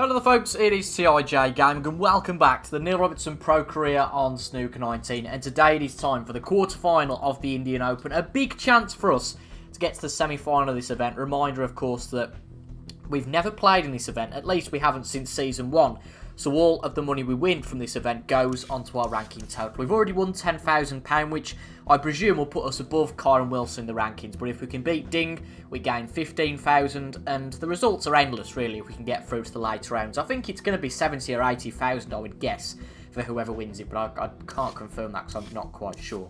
Hello there folks, it is TIJ Gaming and welcome back to the Neil Robertson Pro Career on Snooker 19, and today it is time for the quarter-final of the Indian Open. A big chance for us to get to the semi-final of this event. Reminder of course that we've never played in this event, at least we haven't since Season 1. So all of the money we win from this event goes onto our ranking total. We've already won £10,000, which I presume will put us above Kyron Wilson in the rankings. But if we can beat Ding, we gain 15,000, and the results are endless, really, if we can get through to the later rounds. I think it's going to be 70 or 80,000, I would guess, for whoever wins it, but I can't confirm that because I'm not quite sure.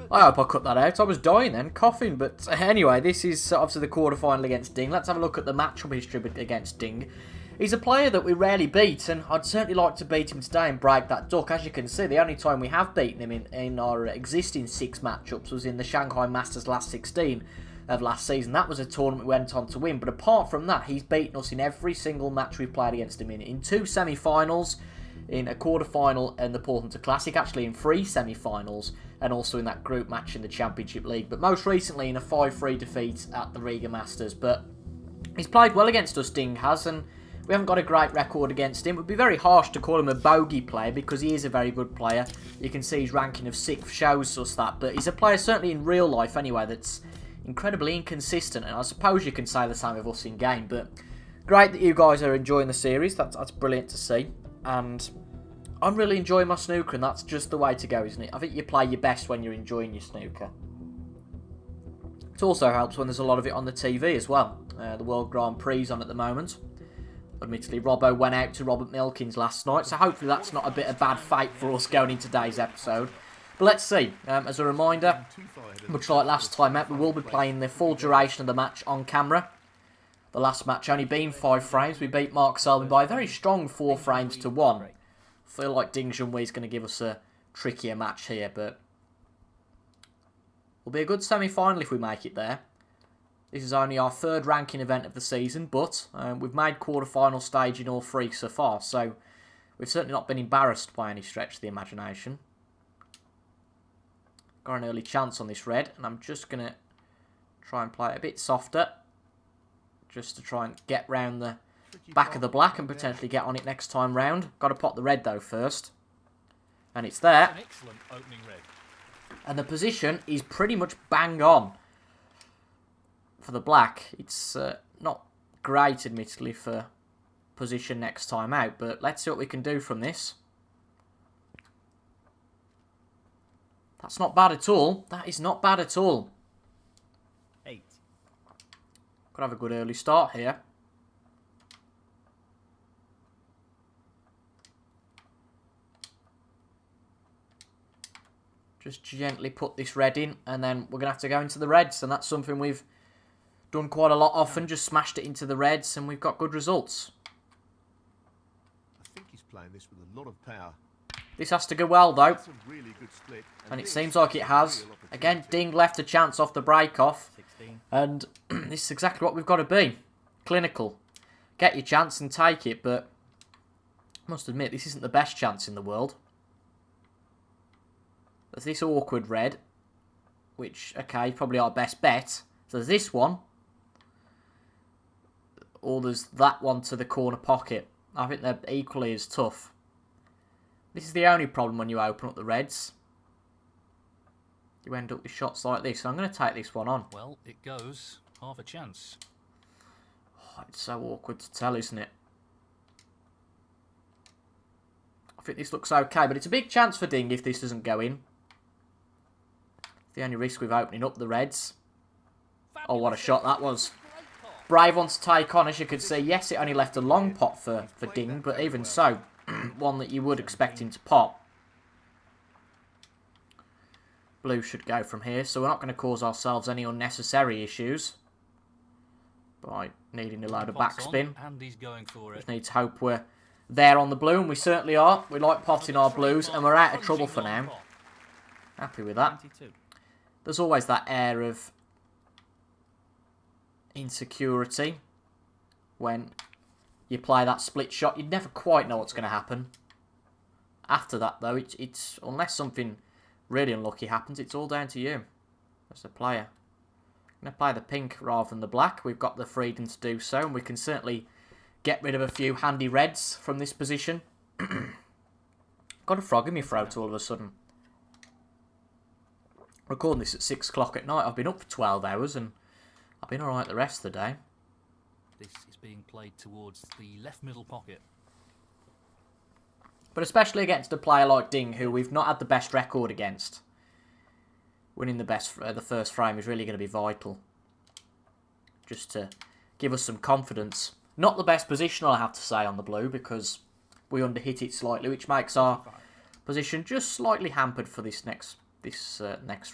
I hope I cut that out. I was dying then, coughing. But anyway, this is obviously the quarter-final against Ding. Let's have a look at the matchup history against Ding. He's a player that we rarely beat, and I'd certainly like to beat him today and break that duck. As you can see, the only time we have beaten him in our existing 6 matchups was in the Shanghai Masters last 16 of last season. That was a tournament we went on to win, but apart from that, he's beaten us in every single match we've played against him in 2 semi-finals, in a quarter-final in the Portland Classic, actually in 3 semi-finals, and also in that group match in the Championship League, but most recently in a 5-3 defeat at the Riga Masters. But he's played well against us, Ding has, and we haven't got a great record against him. It would be very harsh to call him a bogey player because he is a very good player. You can see his ranking of 6th shows us that, but he's a player, certainly in real life anyway, that's incredibly inconsistent, and I suppose you can say the same of us in game. But great that you guys are enjoying the series. That's brilliant to see, and I'm really enjoying my snooker, and that's just the way to go, isn't it? I think you play your best when you're enjoying your snooker. It also helps when there's a lot of it on the TV as well. The World Grand Prix is on at the moment. Admittedly, Robbo went out to Robert Milkins last night, so hopefully that's not a bit of bad fate for us going into today's episode. But let's see. As a reminder, much like last time out, we will be playing the full duration of the match on camera. The last match only being 5 frames. We beat Mark Selby by a very strong 4 frames to 1. I feel like Ding Junhui is going to give us a trickier match here, but it'll be a good semi-final if we make it there. This is only our 3rd ranking event of the season, but we've made quarter-final stage in all 3 so far, so we've certainly not been embarrassed by any stretch of the imagination. Got an early chance on this red, and I'm just going to try and play it a bit softer, just to try and get round the back of the black and potentially get on it next time round. Got to pot the red though first, and it's there. An excellent opening red. And the position is pretty much bang on for the black. It's not great, admittedly, for position next time out, but let's see what we can do from this. That's not bad at all. That is not bad at all. 8. Could have a good early start here. Just gently put this red in, and then we're going to have to go into the reds, and that's something we've done quite a lot often, just smashed it into the reds, and we've got good results. I think he's playing this with a lot of power. This has to go well, though, That's a really good split, and it seems like it has. Again, Ding left a chance off the break-off, 16. and this is exactly what we've got to be. Clinical. Get your chance and take it, but I must admit, this isn't the best chance in the world. There's this awkward red, which, okay, probably our best bet. So there's this one, or there's that one to the corner pocket. I think they're equally as tough. This is the only problem when you open up the reds. You end up with shots like this. So I'm going to take this one on. Well, it goes. Half a chance. Oh, it's so awkward to tell, isn't it? I think this looks okay, but it's a big chance for Ding if this doesn't go in. It's the only risk with opening up the reds. Oh, what a shot that was. Brave one to take on, as you can see. Yes, it only left a long pot for Ding, but even so, one that you would expect him to pot. Blue should go from here, so we're not going to cause ourselves any unnecessary issues by needing a load of backspin. And he's going for it. Just need to hope we're there on the blue, and we certainly are. We like potting our blues, and we're out of trouble for now. Happy with that. 22. There's always that air of insecurity when you play that split shot. You never quite know what's going to happen. After that, though, it's unless something really unlucky happens, it's all down to you as a player. I'm going to play the pink rather than the black. We've got the freedom to do so, and we can certainly get rid of a few handy reds from this position. Got a frog in my throat all of a sudden. Recording this at 6 o'clock at night. I've been up for 12 hours and I've been alright the rest of the day. This is being played towards the left middle pocket. But especially against a player like Ding, who we've not had the best record against. Winning the first frame is really going to be vital. Just to give us some confidence. Not the best position, I have to say, on the blue, because we underhit it slightly, which makes our position just slightly hampered for this next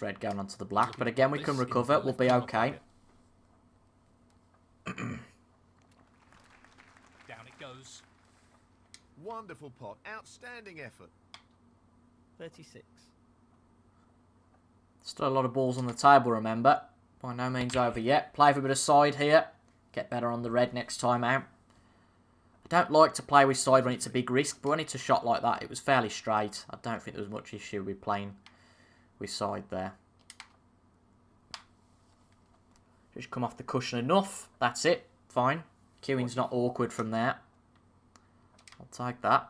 red going onto the black. But again, we can recover. We'll be okay. Down it goes. Wonderful pot. Outstanding effort. 36. Still a lot of balls on the table, remember. By no means over yet. Play with a bit of side here. Get better on the red next time out. I don't like to play with side when it's a big risk, but when it's a shot like that, it was fairly straight. I don't think there was much issue with playing with side there. Just come off the cushion enough. That's it. Fine. Queuing's not awkward from there. I'll take that.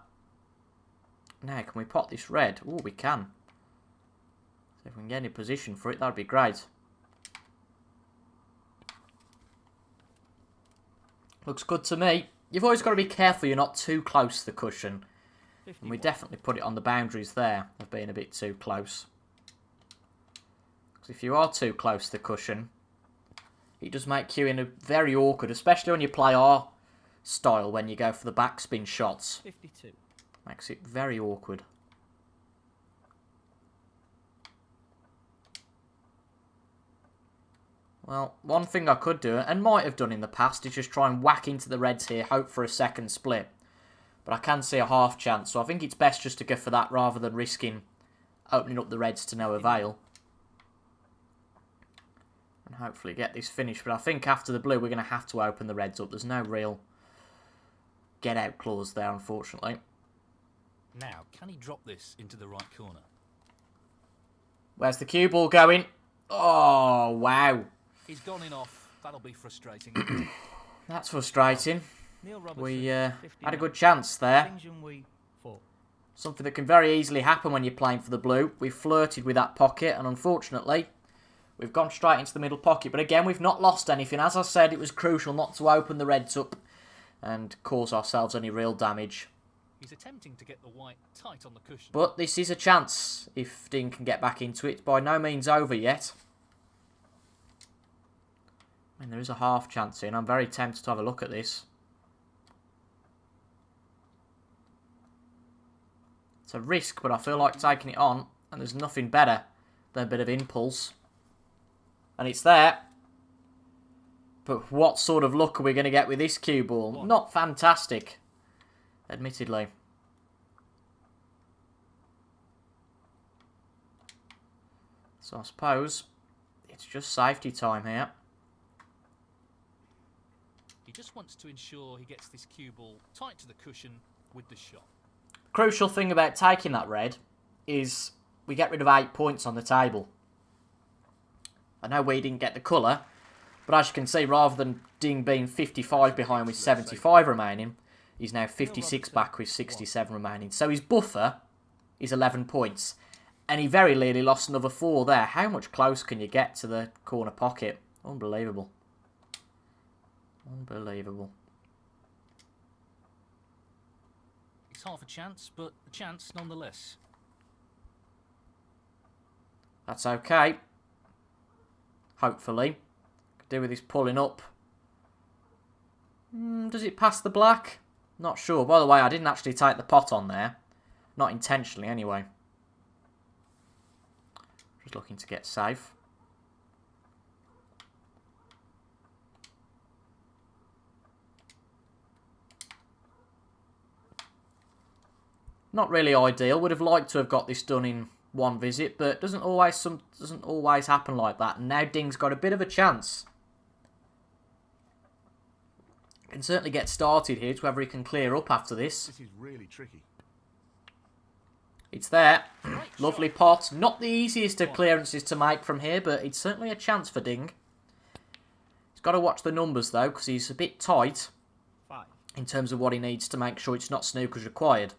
Now, can we pot this red? Oh, we can. So if we can get any position for it, that'd be great. Looks good to me. You've always got to be careful you're not too close to the cushion. 51. And we definitely put it on the boundaries there of being a bit too close. Because if you are too close to the cushion, it does make queuing very awkward, especially when you play our style when you go for the backspin shots. 52. Makes it very awkward. Well, one thing I could do, and might have done in the past, is just try and whack into the reds here, hope for a second split. But I can see a half chance, so I think it's best just to go for that rather than risking opening up the reds to no avail. And hopefully get this finished. But I think after the blue, we're going to have to open the reds up. There's no real get-out clause there, unfortunately. Now, can he drop this into the right corner? Where's the cue ball going? Oh, wow. He's gone in off. That'll be frustrating. That's frustrating. Neil Robertson, We had a 59. good chance there. Ding Junhui, 4. Something that can very easily happen when you're playing for the blue. We flirted with that pocket, and unfortunately, we've gone straight into the middle pocket. But again, we've not lost anything. As I said, it was crucial not to open the reds up and cause ourselves any real damage. He's attempting to get the white tight on the cushion. But this is a chance if Ding can get back into it. By no means over yet. I mean, there is a half chance here, and I'm very tempted to have a look at this. It's a risk, but I feel like taking it on, and there's nothing better than a bit of impulse. And it's there. But what sort of luck are we going to get with this cue ball? Not fantastic, admittedly. So I suppose it's just safety time here. He just wants to ensure he gets this cue ball tight to the cushion with the shot. Crucial thing about taking that red is we get rid of 8 points on the table. I know we didn't get the colour, but as you can see, rather than Ding being 55 behind with 75 remaining, he's now 56 back with 67 remaining. So his buffer is 11 points. And he very nearly lost another 4 there. How much closer can you get to the corner pocket? Unbelievable. Unbelievable. It's half a chance, but a chance nonetheless. That's okay. Hopefully. Could do with his pulling up. Does it pass the black? Not sure. By the way, I didn't actually take the pot on there. Not intentionally, anyway. Just looking to get safe. Not really ideal. Would have liked to have got this done in one visit, but doesn't always happen like that. And now Ding's got a bit of a chance. Can certainly get started here to whether he can clear up after this. This is really tricky. It's there. Lovely pot. Not the easiest of clearances to make from here, but it's certainly a chance for Ding. He's got to watch the numbers though, because he's a bit tight. 5. in terms of what he needs to make sure it's not snooker's required.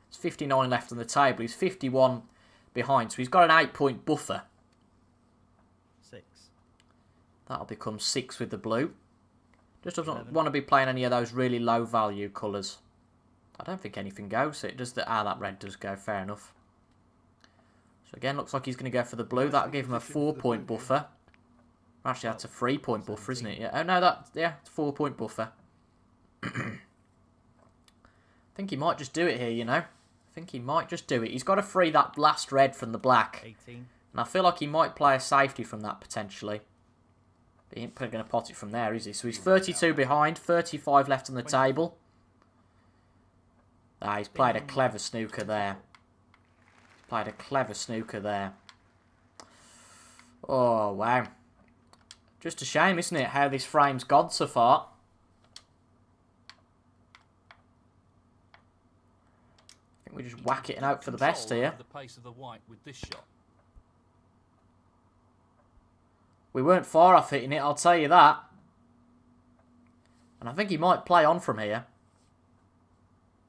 There's 59 left on the table. He's 51 behind, so he's got an 8-point buffer. 6. That'll become 6 with the blue. Just doesn't want to be playing any of those really low value colours. I don't think anything goes. So it does that red does go. Fair enough. So again, looks like he's going to go for the blue. That'll give him a 4-point buffer. Actually, that's a 3-point buffer, isn't it? Yeah. Oh no, it's a 4-point buffer. I think he might just do it here. You know, I think he might just do it. He's got to free that last red from the black, 18. and I feel like he might play a safety from that potentially. But he ain't going to pot it from there, is he? So he's 32 behind, 35 left on the table. Ah, he's played a clever snooker there. He's played a clever snooker there. Oh, wow. Just a shame, isn't it, how this frame's gone so far. I think we just whack it and hope for the best here. The pace of the white with this shot. We weren't far off hitting it, I'll tell you that. And I think he might play on from here.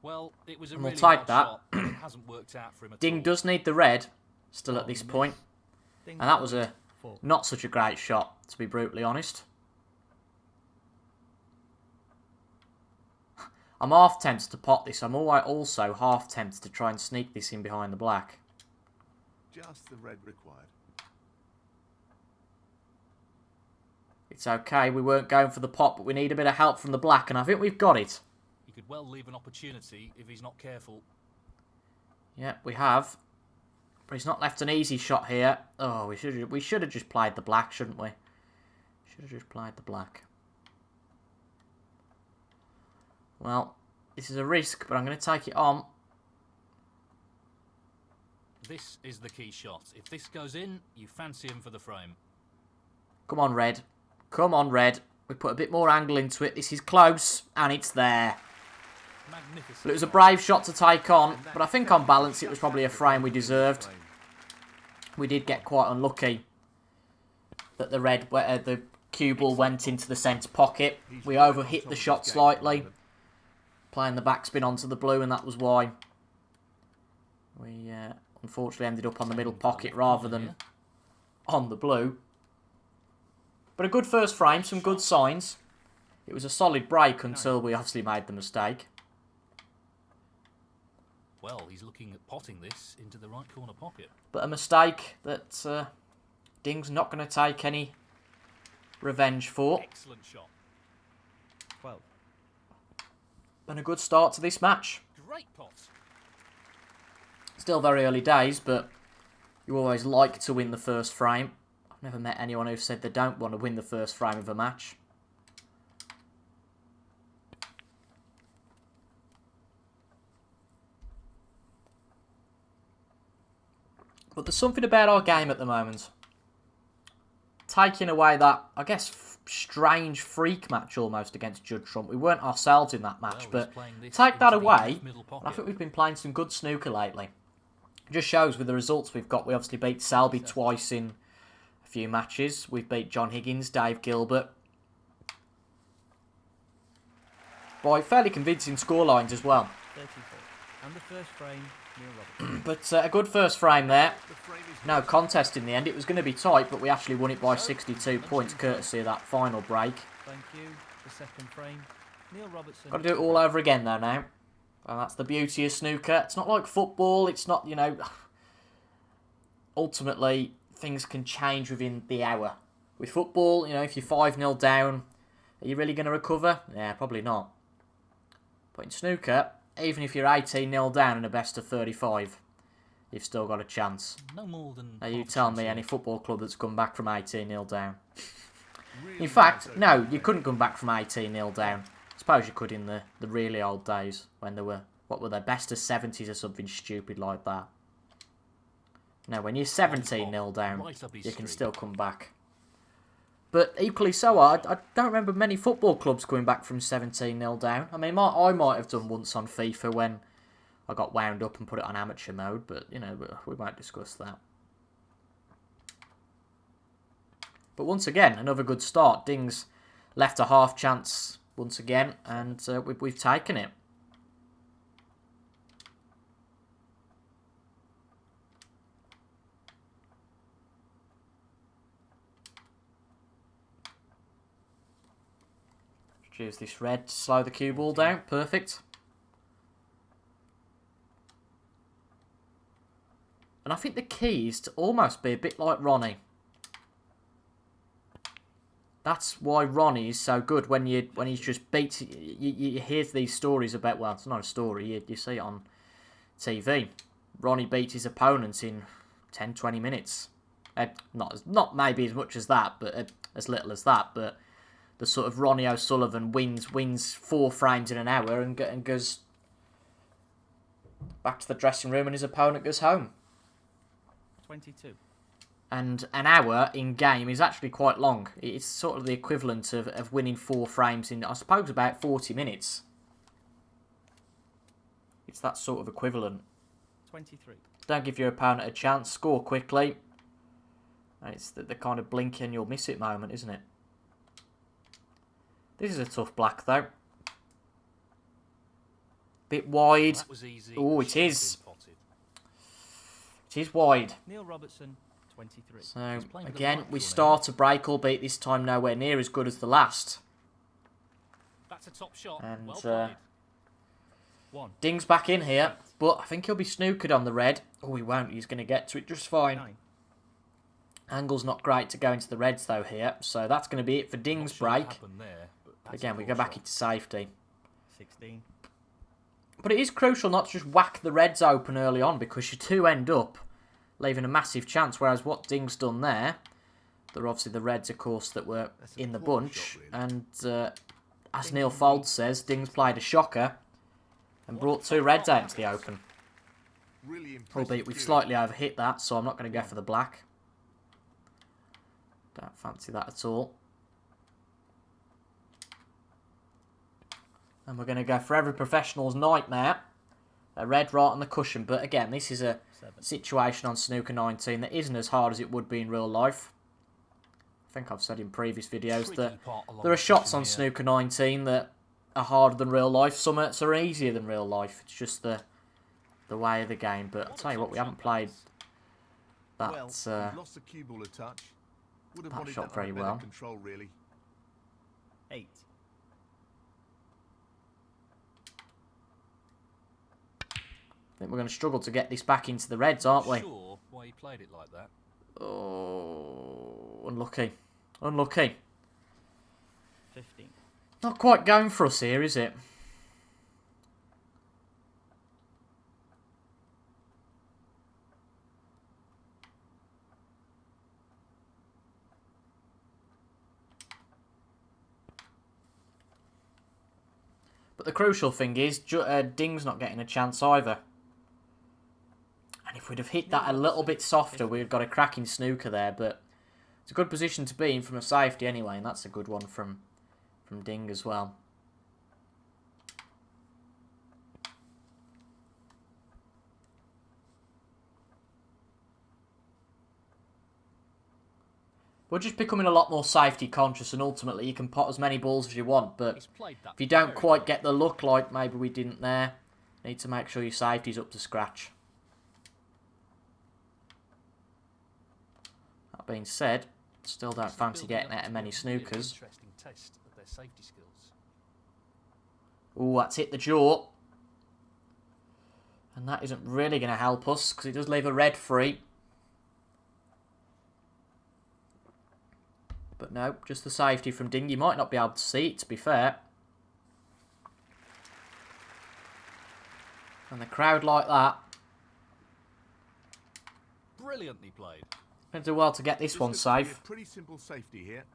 Well, it was a And we'll really take hard that. shot, but it hasn't worked out for him at Ding all. does need the red, still at this point. Ding And that was a 4. not such a great shot, to be brutally honest. I'm half tempted to pot this. I'm also half tempted to try and sneak this in behind the black. Just the red required. It's okay, we weren't going for the pot, but we need a bit of help from the black, and I think we've got it. He could well leave an opportunity if he's not careful. Yeah, we have. But he's not left an easy shot here. Oh, we should have just played the black, shouldn't we? Should have just played the black. Well, this is a risk, but I'm going to take it on. This is the key shot. If this goes in, you fancy him for the frame. Come on, red. Come on, red. We put a bit more angle into it. This is close, and it's there. Magnificent. But it was a brave shot to take on, but I think on balance it was probably a frame we deserved. We did get quite unlucky that the cue ball went into the centre pocket. We overhit the shot slightly, playing the backspin onto the blue, and that was why we unfortunately ended up on the middle pocket rather than on the blue. But a good first frame, some good signs. It was a solid break until we obviously made the mistake. Well, he's looking at potting this into the right corner pocket. But a mistake that Ding's not going to take any revenge for. Excellent shot. 12. And a good start to this match. Great pot. Still very early days, but you always like to win the first frame. I've never met anyone who said they don't want to win the first frame of a match. But there's something about our game at the moment. Taking away that, I guess, strange freak match almost against Judd Trump. We weren't ourselves in that match, Well, but he's playing this take that into the away, left middle and pocket. I think we've been playing some good snooker lately. It just shows with the results we've got. We obviously beat Selby twice in a few matches. We've beat John Higgins, Dave Gilbert. By fairly convincing scorelines as well. 34. And the first frame, Neil Robertson. But a good first frame there. The frame is No contest in the end. It was going to be tight, but we actually won it by 62 points courtesy of that final break. Thank you. The second frame, Neil Robertson. Got to do it all over again though now. And that's the beauty of snooker. It's not like football. It's not, you know... Ultimately, things can change within the hour. With football, you know, if you're 5-0 down, are you really going to recover? Yeah, probably not. But in snooker, even if you're 18-0 down in a best of 35, you've still got a chance. No more than... Now you half a tell chance me here. any football club that's come back from 18-0 down. really In fact, nice no, open you couldn't come back from 18-0 down. I suppose you could in the really old days when there were, what were they, best of 70s or something stupid like that. No, when you're 17-0 down, Right up his you can street. still come back. But equally so, I don't remember many football clubs coming back from 17-0 down. I mean, I might have done once on FIFA when I got wound up and put it on amateur mode, but, you know, we won't discuss that. But once again, another good start. Ding's left a half chance once again, and we've taken it. Use this red to slow the cue ball down. Perfect. And I think the key is to almost be a bit like Ronnie. That's why Ronnie is so good when he's just beats. You hear these stories about, well, it's not a story, you see it on TV. Ronnie beats his opponents in 10-20 minutes. Not maybe as much as that, but as little as that, but the sort of Ronnie O'Sullivan wins 4 frames in an hour and goes back to the dressing room and his opponent goes home. 22. And an hour in game is actually quite long. It's sort of the equivalent of winning 4 frames in, I suppose, about 40 minutes. It's that sort of equivalent. 23. Don't give your opponent a chance. Score quickly. It's the kind of blink and you'll miss it moment, isn't it? This is a tough black, though. Bit wide. That was easy. Oh, it Should have is. been potted. It is wide. Neil Robertson, 23. So, He's playing with again, the we right start a break, albeit this time nowhere near as good as the last. That's a top shot. And, Well played. 1. Ding's back in here, but I think he'll be snookered on the red. Oh, he won't. He's going to get to it just fine. 9. Angle's not great to go into the reds, though, here. So that's going to be it for Ding's Not sure what break. happened there, but that's Again, a we poor go back shot. into safety. 16. But it is crucial not to just whack the reds open early on, because you do end up leaving a massive chance. Whereas what Ding's done there, they're obviously the reds, of course, that were That's a in the poor bunch. shot, really. And as Neil Fold says, Ding's played a shocker and brought 2 reds out into the open. Really impressive. Albeit we've cueing. slightly overhit that, so I'm not going to go for the black. Don't fancy that at all. And we're going to go for every professional's nightmare. A red right on the cushion. But again, this is a 7. situation on Snooker 19 that isn't as hard as it would be in real life. I think I've said in previous videos Tricky that part along there are the shots cushion on here. Snooker 19 that are harder than real life. Some are easier than real life. It's just the way of the game. But I'll tell you what, we haven't played that Well, we've lost the cue ball a touch. Would have that wanted shot that very under better well. control, really. 8. I think we're going to struggle to get this back into the reds, aren't we? Sure why he played it like that. Oh, unlucky. Unlucky. 15. Not quite going for us here, is it? But the crucial thing is, Ding's not getting a chance either. And if we'd have hit that a little bit softer, we'd have got a cracking snooker there. But it's a good position to be in from a safety anyway, and that's a good one from Ding as well. We're just becoming a lot more safety conscious, and ultimately you can pot as many balls as you want, but He's played that if you don't very quite well. get the look like maybe we didn't there, you need to make sure your safety's up to scratch. That being said, still don't It's fancy building getting up out of to many a really snookers. Interesting test of their safety skills. Ooh, that's hit the jaw. And that isn't really going to help us, because it does leave a red free. But no, just the safety from Ding. You might not be able to see it, to be fair. And the crowd like that. Brilliantly played. Going to do well to get this one looks to be safe. a pretty simple safety here.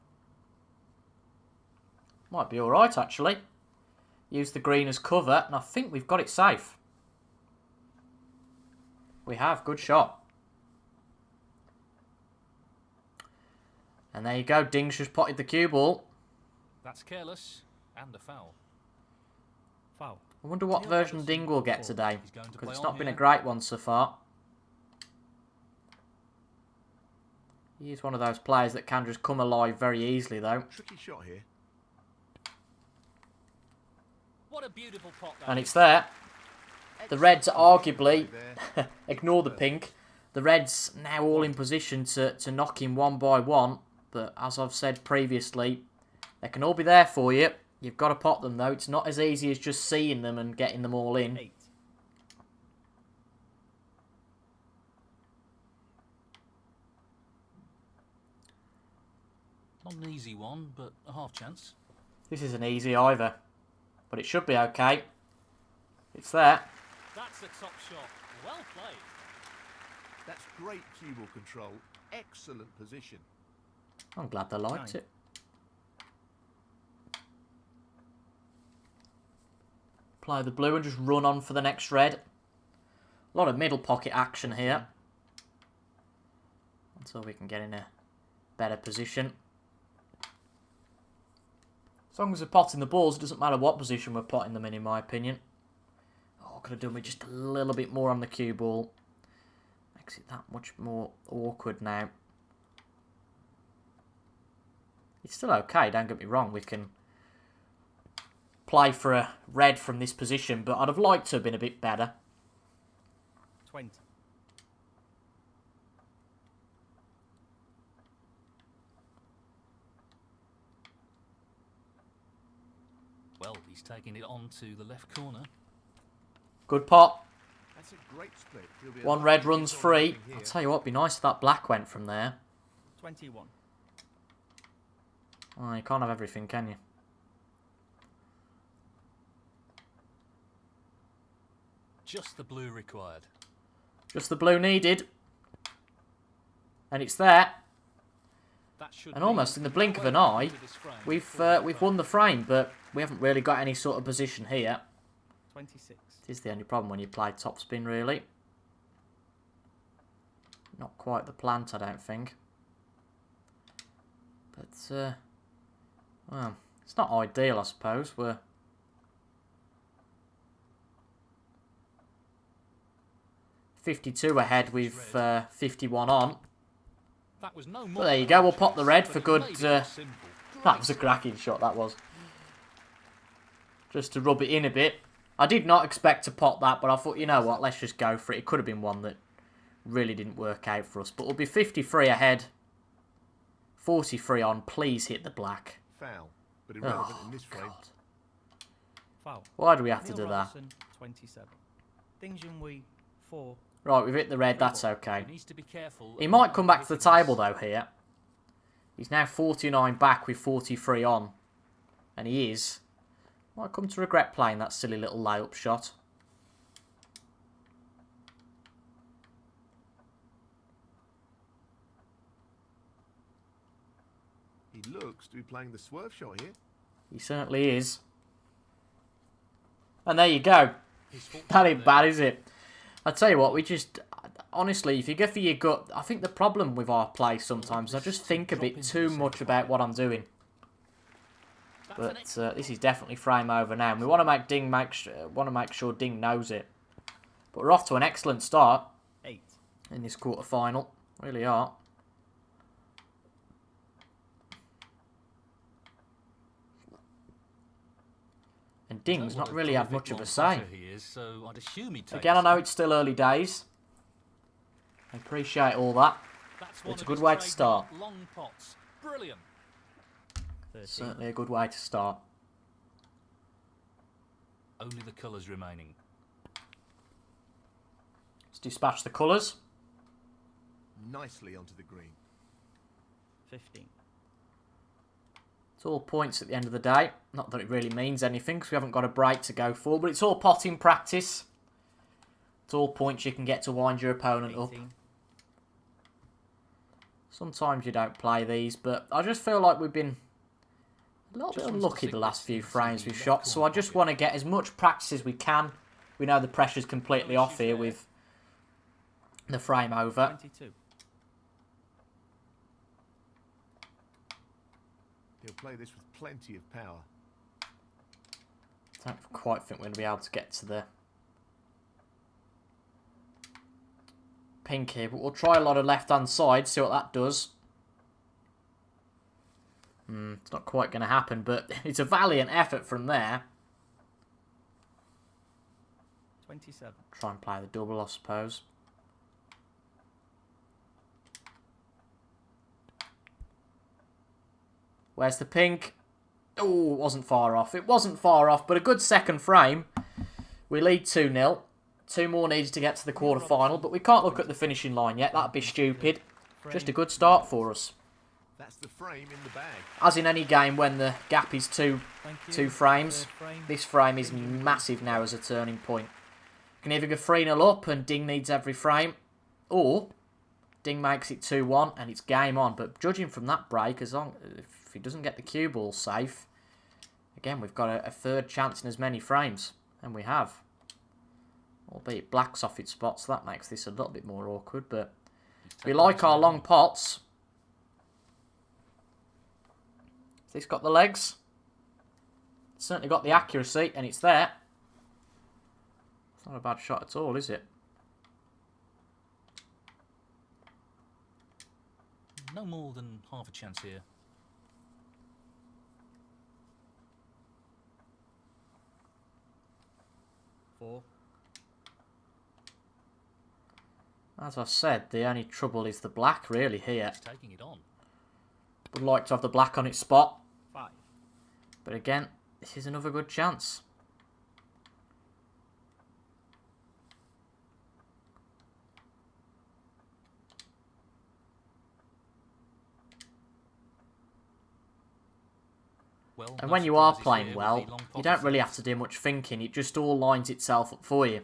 Might be alright, actually. Use the green as cover, and I think we've got it safe. We have. Good shot. And there you go. Ding's just potted the cue ball. That's careless and a foul. Foul. I wonder what Neil version Robertson, Ding will get 4. today, He's going to because play it's on not been a here. great one so far. He's one of those players that can just come alive very easily, though. Tricky shot here. a beautiful pot. And it's there. The Reds arguably, ignore the pink, the Reds now all in position to knock him one by one. But as I've said previously, they can all be there for you. You've got to pot them though. It's not as easy as just seeing them and getting them all in. 8. Not an easy one, but a half chance. This isn't easy either. But it should be okay. It's there. That's a top shot. Well played. That's great cue ball control. Excellent position. I'm glad they liked 9. it. Play the blue and just run on for the next red. A lot of middle pocket action here. Until we can get in a better position. As long as we're potting the balls, it doesn't matter what position we're potting them in my opinion. Oh, could have done with just a little bit more on the cue ball. Makes it that much more awkward now. It's still okay, don't get me wrong. We can play for a red from this position, but I'd have liked to have been a bit better. 20. Well, he's taking it on to the left corner. Good pot. That's a great split. He'll be One alive red to runs keep on free. working I'll here. tell you what, it'd be nice if that black went from there. 21. Oh, you can't have everything, can you? Just the blue required. Just the blue needed. And it's there. That should And almost in the blink of an eye, we've won the frame, but we haven't really got any sort of position here. 26. It is the only problem when you play topspin, really. Not quite the plant, I don't think. But, well, it's not ideal, I suppose. We're 52 ahead with 51 on. That was no But more there you than go, a we'll pop the red chance, for but good. it made it look simple. That was a cracking shot, that was. Just to rub it in a bit. I did not expect to pot that, but I thought, you know what, let's just go for it. It could have been one that really didn't work out for us. But we'll be 53 ahead. 43 on. Please hit the black. Foul, but irrelevant Oh, in this frame. God. Foul. Why do we have to Neil do that? Robertson, 27. Ding Junhui, 4. Right, we've hit the red. That's okay. He needs to be careful. He might come back to the table, though, here. He's now 49 back with 43 on. And he is. Might come to regret playing that silly little layup shot. He looks to be playing the swerve shot here. He certainly is. And there you go. That ain't bad, is it? I tell you what, we just... Honestly, if you go for your gut... I think the problem with our play sometimes, I just think a bit too much about what I'm doing. But this is definitely frame over now. And we want to make Ding make sure Ding knows it. But we're off to an excellent start 8. in this quarter-final. Really are. And Ding's not really had much of a say. So I'd assume he'd take Again, I this know one. it's still early days. I appreciate all that. That's It's one a of good his way to start. trademark long pots. Brilliant. 13. Certainly a good way to start. Only the colours remaining. Let's dispatch the colours. Nicely onto the green. 15. It's all points at the end of the day. Not that it really means anything because we haven't got a break to go for, but it's all potting practice. It's all points you can get to wind your opponent 18. up. Sometimes you don't play these, but I just feel like we've been a little bit unlucky the last few frames we've shot, so I just want to get as much practice as we can. We know the pressure's completely off here with the frame over. 22. He'll play this with plenty of power. I don't quite think we're going to be able to get to the pink here, but we'll try a lot of left-hand side, see what that does. It's not quite going to happen, but it's a valiant effort from there. 27. Try and play the double, I suppose. Where's the pink? Oh, it wasn't far off. It wasn't far off, but a good second frame. We lead 2-0. 2 more needed to get to the quarter-final, but we can't look at the finishing line yet. That'd be stupid. Just a good start for us. That's the frame in the bag. As in any game when the gap is two frames, this frame is massive now as a turning point. Can either go 3-0 up and Ding needs every frame, or Ding makes it 2-1 and it's game on. But judging from that break, if he doesn't get the cue ball safe, again, we've got a third chance in as many frames. And we have. Albeit black's off its spot, so that makes this a little bit more awkward. But we like our long pots. Has this got the legs? It's certainly got the accuracy, and it's there. It's not a bad shot at all, is it? No more than half a chance here. Four. As I said, the only trouble is the black, really, here. He's taking it on. Would like to have the black on its spot. 5. But again, this is another good chance. Well, And no when you are surprises playing here well, with the long you pot don't of really threes. have to do much thinking. It just all lines itself up for you.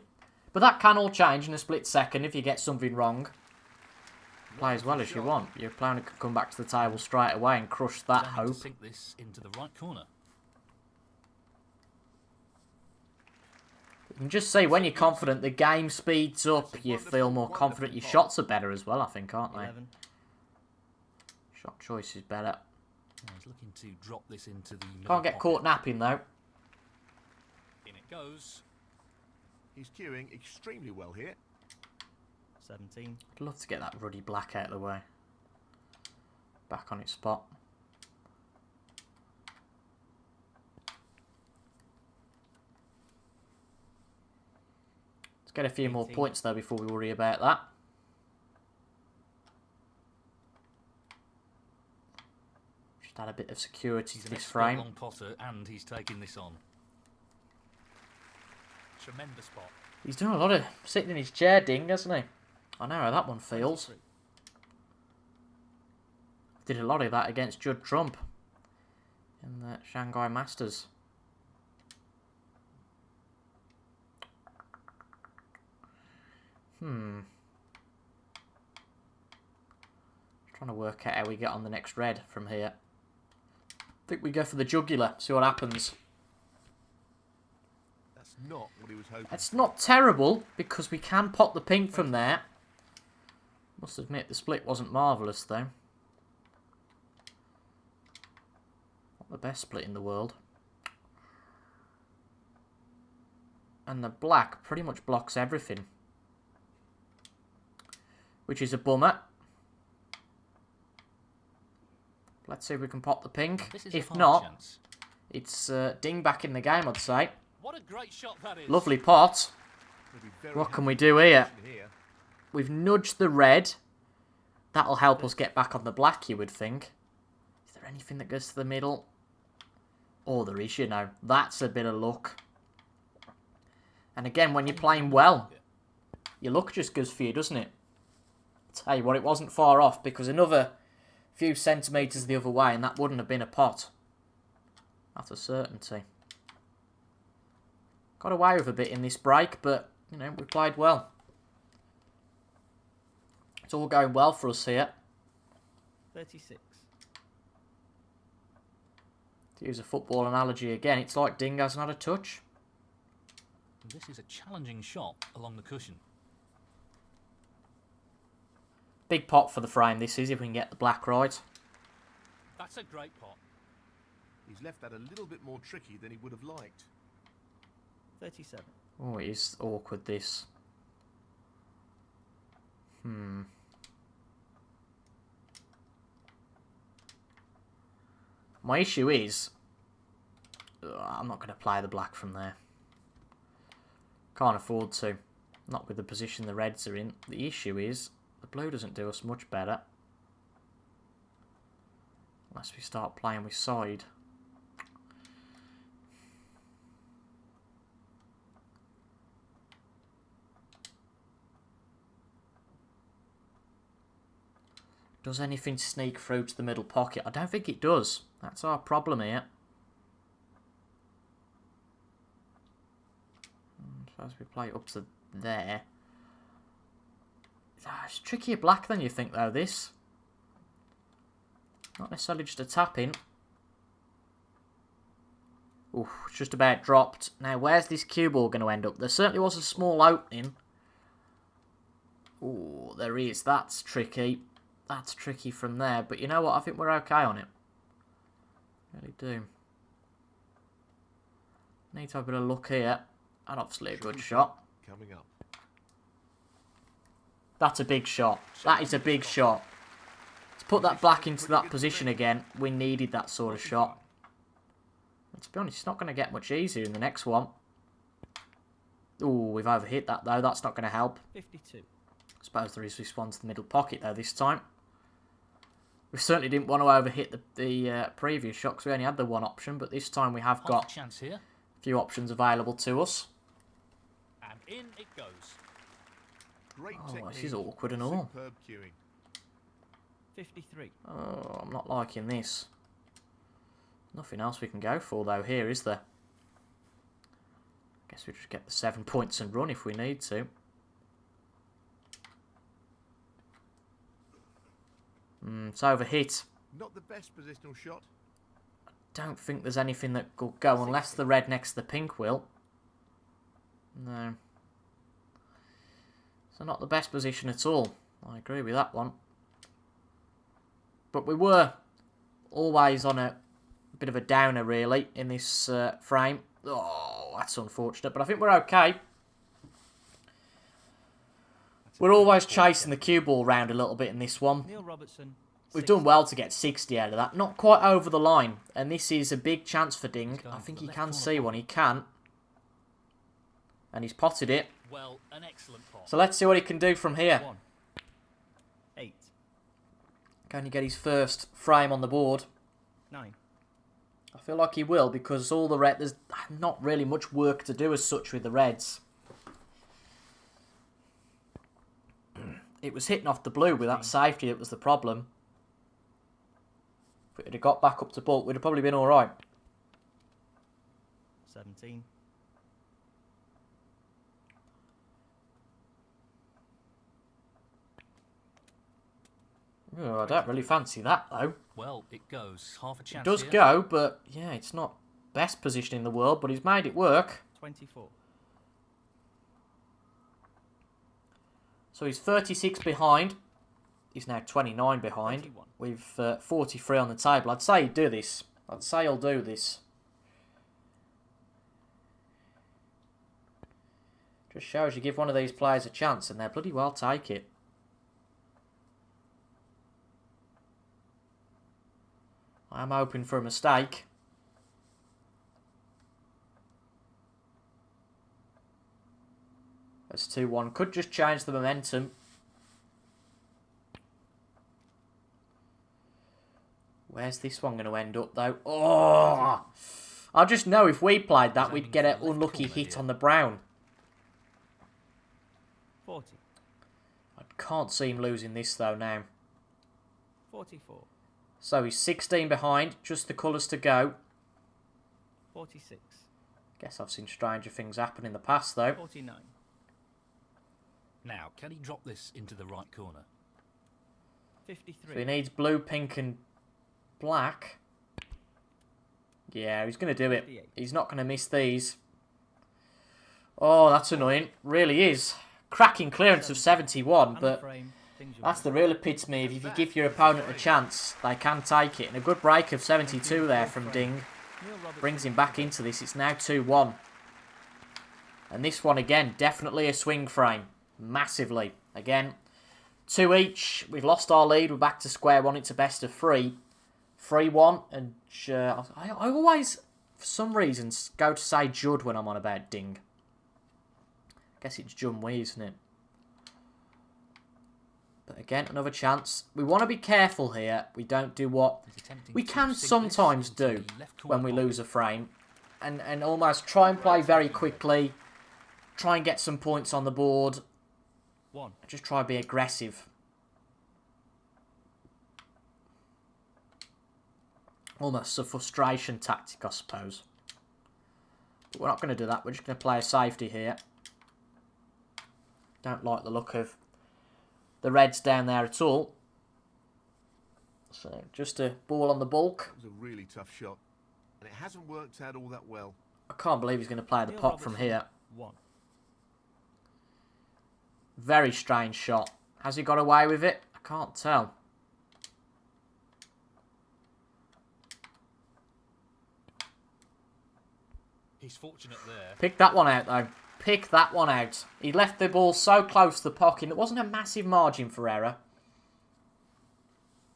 But that can all change in a split second if you get something wrong. Play as well as you want. Your opponent can come back to the table straight away and crush that Don't need to hope. sink this into the right corner. You can just see when you're confident, the game speeds up. You feel more confident. Your shots are better as well, I think, aren't they? 11. Shot choice is better. Oh, he's looking to drop this into the middle Can't get pocket. caught napping, though. In it goes. He's cueing extremely well here. 17. I'd love to get that ruddy black out of the way. Back on its spot. Let's get a few more 18. points, though, before we worry about that. Just add a bit of security He's to an this expert frame. long potter, and he's taking this on. Tremendous spot. He's done a lot of sitting in his chair, Ding, hasn't he? I know how that one feels. 23. Did a lot of that against Judd Trump in the Shanghai Masters. Trying to work out how we get on the next red from here. I think we go for the jugular, see what happens. That's not what he was hoping. It's not terrible, because we can pop the pink from there. Must admit, the split wasn't marvellous, though. Not the best split in the world. And the black pretty much blocks everything. Which is a bummer. Let's see if we can pop the pink. This is a If half not, chance. it's Ding back in the game, I'd say. What a great shot that is. Lovely pot. He'll be very What can happy we do here? here. We've nudged the red. That'll help us get back on the black, you would think. Is there anything that goes to the middle? Oh, there is, you know. That's a bit of luck. And again, when you're playing well, your luck just goes for you, doesn't it? Tell you what, it wasn't far off, because another few centimetres the other way, and that wouldn't have been a pot. That's a certainty. Got away with a bit in this break, but, you know, we played well. It's all going well for us here. 36. To use a football analogy again, it's like Ding hasn't had a touch. This is a challenging shot along the cushion. Big pot for the frame this is, if we can get the black right. That's a great pot. He's left that a little bit more tricky than he would have liked. 37. Oh, it is awkward, this. My issue is, I'm not going to play the black from there. Can't afford to. Not with the position the reds are in. The issue is, the blue doesn't do us much better. Unless we start playing with side. Does anything sneak through to the middle pocket? I don't think it does. That's our problem here. Suppose we play it up to there. It's trickier black than you think, though, this. Not necessarily just a tap-in. Ooh, it's just about dropped. Now, where's this cue ball going to end up? There certainly was a small opening. Ooh, there is. That's tricky. That's tricky from there. But you know what? I think we're okay on it. Really do. Need to have a bit of luck here. And obviously a good shot. Coming up. That's a big shot. That is a big shot. To put that black into that position again, we needed that sort of shot. And to be honest, it's not going to get much easier in the next one. Ooh, we've overhit that though. That's not going to help. 52. I suppose there is this one to the middle pocket though this time. We certainly didn't want to overhit the previous shot because we only had the one option, but this time we have got chance here. a few options available to us. And in it goes. Great Oh, this is awkward and all. Superb cueing. 53. Oh, I'm not liking this. Nothing else we can go for though here, is there? Guess we just get the 7 points and run if we need to. It's overhit. Not the best positional shot. Don't think there's anything that will go unless the red next to the pink will. No. So not the best position at all. I agree with that one. But we were always on a bit of a downer really in this frame. Oh, that's unfortunate. But I think we're okay. We're always chasing the cue ball round a little bit in this one. Neil Robertson. We've done well to get 60 out of that. Not quite over the line. And this is a big chance for Ding. I think he can see one. He can. And he's potted it. Well, an excellent pot. So let's see what he can do from here. 1. 8. Can he get his first frame on the board? 9. I feel like he will because all the red, there's not really much work to do as such with the reds. It was hitting off the blue with that safety that was the problem. If it had got back up to bulk, we'd have probably been alright. 17. Oh, I don't really fancy that though. Well, it goes. Half a It chance does here. go, but yeah, it's not best position in the world, but he's made it work. 24. So he's 36 behind. He's now 29 behind. 21. We've 43 on the table. I'd say he'd do this. I'd say he'll do this. Just shows you give one of these players a chance and they'll bloody well take it. I am hoping for a mistake. That's 2-1. Could just change the momentum. Where's this one going to end up, though? Oh! I just know if we played that, we'd get an unlucky hit on the brown. 40. I can't see him losing this, though, now. 44. So he's 16 behind. Just the colours to go. 46. Guess I've seen stranger things happen in the past, though. 49. Now, can he drop this into the right corner? 53. So he needs blue, pink and black. Yeah, he's going to do it. 58. He's not going to miss these. Oh, that's annoying. Really is. Cracking clearance of 71, but that's the real epitome of if you give your opponent a chance, they can take it. And a good break of 72 there from Ding brings him back into this. It's now 2-1. And this one, again, definitely a swing frame. Massively. Again, 2 each. We've lost our lead. We're back to square one. It's a best of 3. 3-1. And I always, for some reasons, go to say Judd when I'm on about Ding. guess it's Junwee, isn't it? But again, another chance. We want to be careful here. We don't do what we can sometimes do when we lose a frame. And almost try and play very quickly. Try and get some points on the board. Just try and be aggressive. Almost a frustration tactic, I suppose. But we're not going to do that. We're just going to play a safety here. Don't like the look of the Reds down there at all. So just a ball on the bulk. It was a really tough shot, and it hasn't worked out all that well. I can't believe he's going to play the pot from here. Very strange shot. Has he got away with it? I can't tell. He's fortunate there. Pick that one out, though. Pick that one out. He left the ball so close to the pocket. It wasn't a massive margin for error.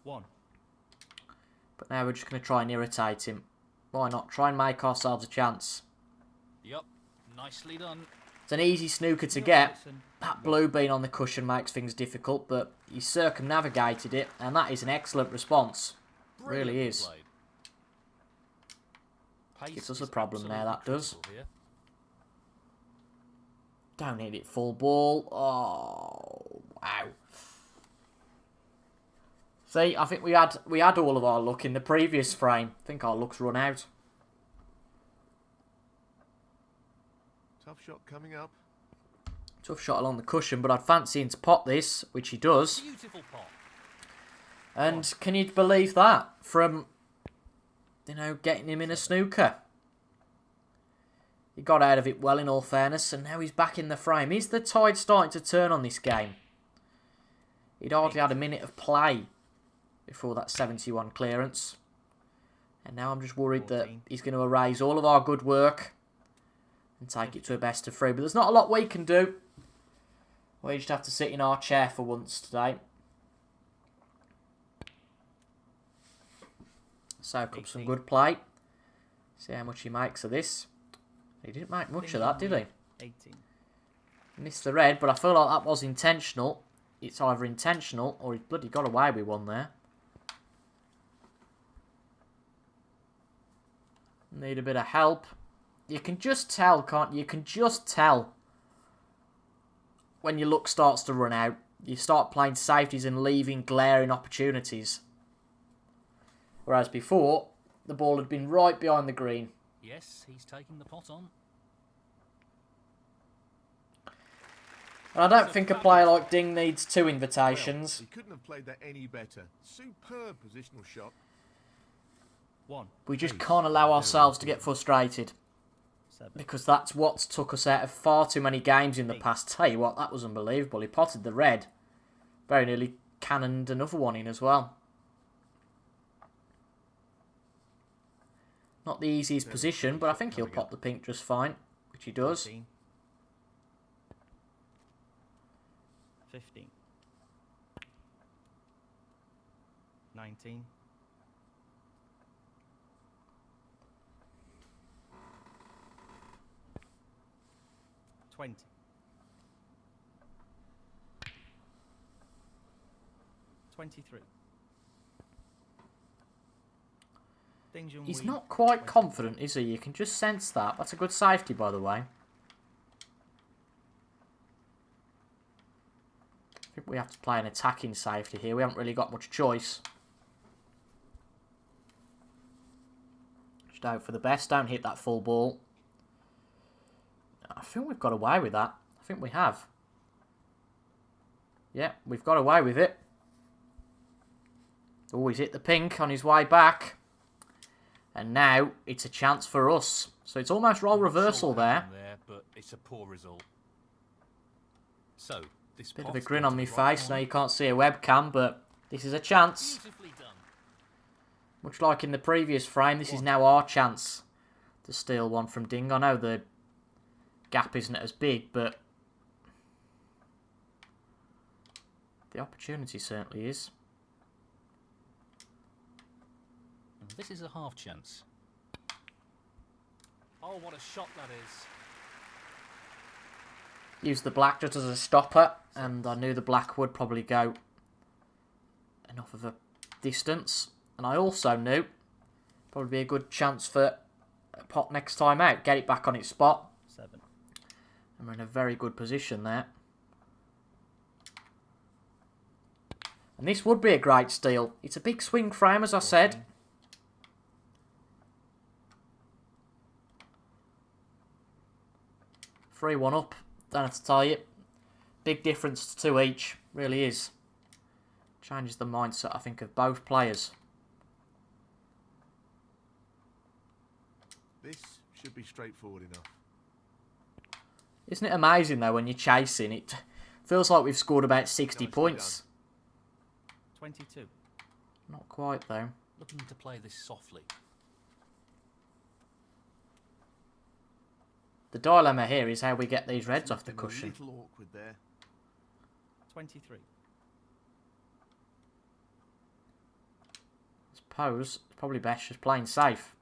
But now we're just going to try and irritate him. Why not? Try and make ourselves a chance. Yep, nicely done. It's an easy snooker to get. That blue bean on the cushion makes things difficult, but he circumnavigated it, and that is an excellent response. It really is. Gives us a problem there, that does. Don't hit it full ball. Oh, wow. See, I think we had all of our luck in the previous frame. I think our luck's run out. Tough shot coming up. Tough shot along the cushion, but I'd fancy him to pot this, which he does. Beautiful pot. And can you believe that? From, you know, getting him in a snooker. He got out of it well, in all fairness, and now he's back in the frame. Is the tide starting to turn on this game? He'd hardly had a minute of play before that 71 clearance. And now I'm just worried that he's going to erase all of our good work and take it to a best of 3. But there's not a lot we can do. We just have to sit in our chair for once today. Soak up some good play. See how much he makes of this. He didn't make much of that, did he? 18. Missed the red, but I feel like that was intentional. It's either intentional or he bloody got away with one there. Need a bit of help. You can just tell, can't you? You can just tell when your luck starts to run out. You start playing safeties and leaving glaring opportunities. Whereas before, the ball had been right behind the green. Yes, he's taking the pot on. And I don't think a player like Ding needs 2 invitations. Well, he couldn't have played that any better. Superb positional shot. We just can't allow ourselves to get frustrated. Because that's what's took us out of far too many games in the past. Tell you what, that was unbelievable. He potted the red. Very nearly cannoned another one in as well. Not the easiest position, but I think he'll pop the pink just fine, which he does. 15. 19. 20. 23. He's not quite confident, is he? You can just sense that. That's a good safety, by the way. I think we have to play an attacking safety here. We haven't really got much choice. Just out for the best. Don't hit that full ball. I think we've got away with that. I think we have. Yeah, we've got away with it. Oh, he's hit the pink on his way back. And now it's a chance for us. So it's almost role reversal there. But it's a poor result. So this bit of a grin on my face. Now you can't see a webcam, but this is a chance. Much like in the previous frame, this is now our chance to steal one from Ding. I know the gap isn't as big, but the opportunity certainly is. This is a half chance. Oh, what a shot that is. Used the black just as a stopper, and I knew the black would probably go enough of a distance. And I also knew probably be a good chance for a pot next time out. Get it back on its spot. 7. And we're in a very good position there. And this would be a great steal. It's a big swing frame, as I said. 3-1 up. Don't have to tell you. Big difference to 2 each. Really is. Changes the mindset, I think, of both players. This should be straightforward enough. Isn't it amazing, though, when you're chasing? It feels like we've scored about 60 points. 22. Not quite, though. Looking to play this softly. The dilemma here is how we get these reds off the cushion. A little awkward there. 23. I suppose it's probably best just playing safe.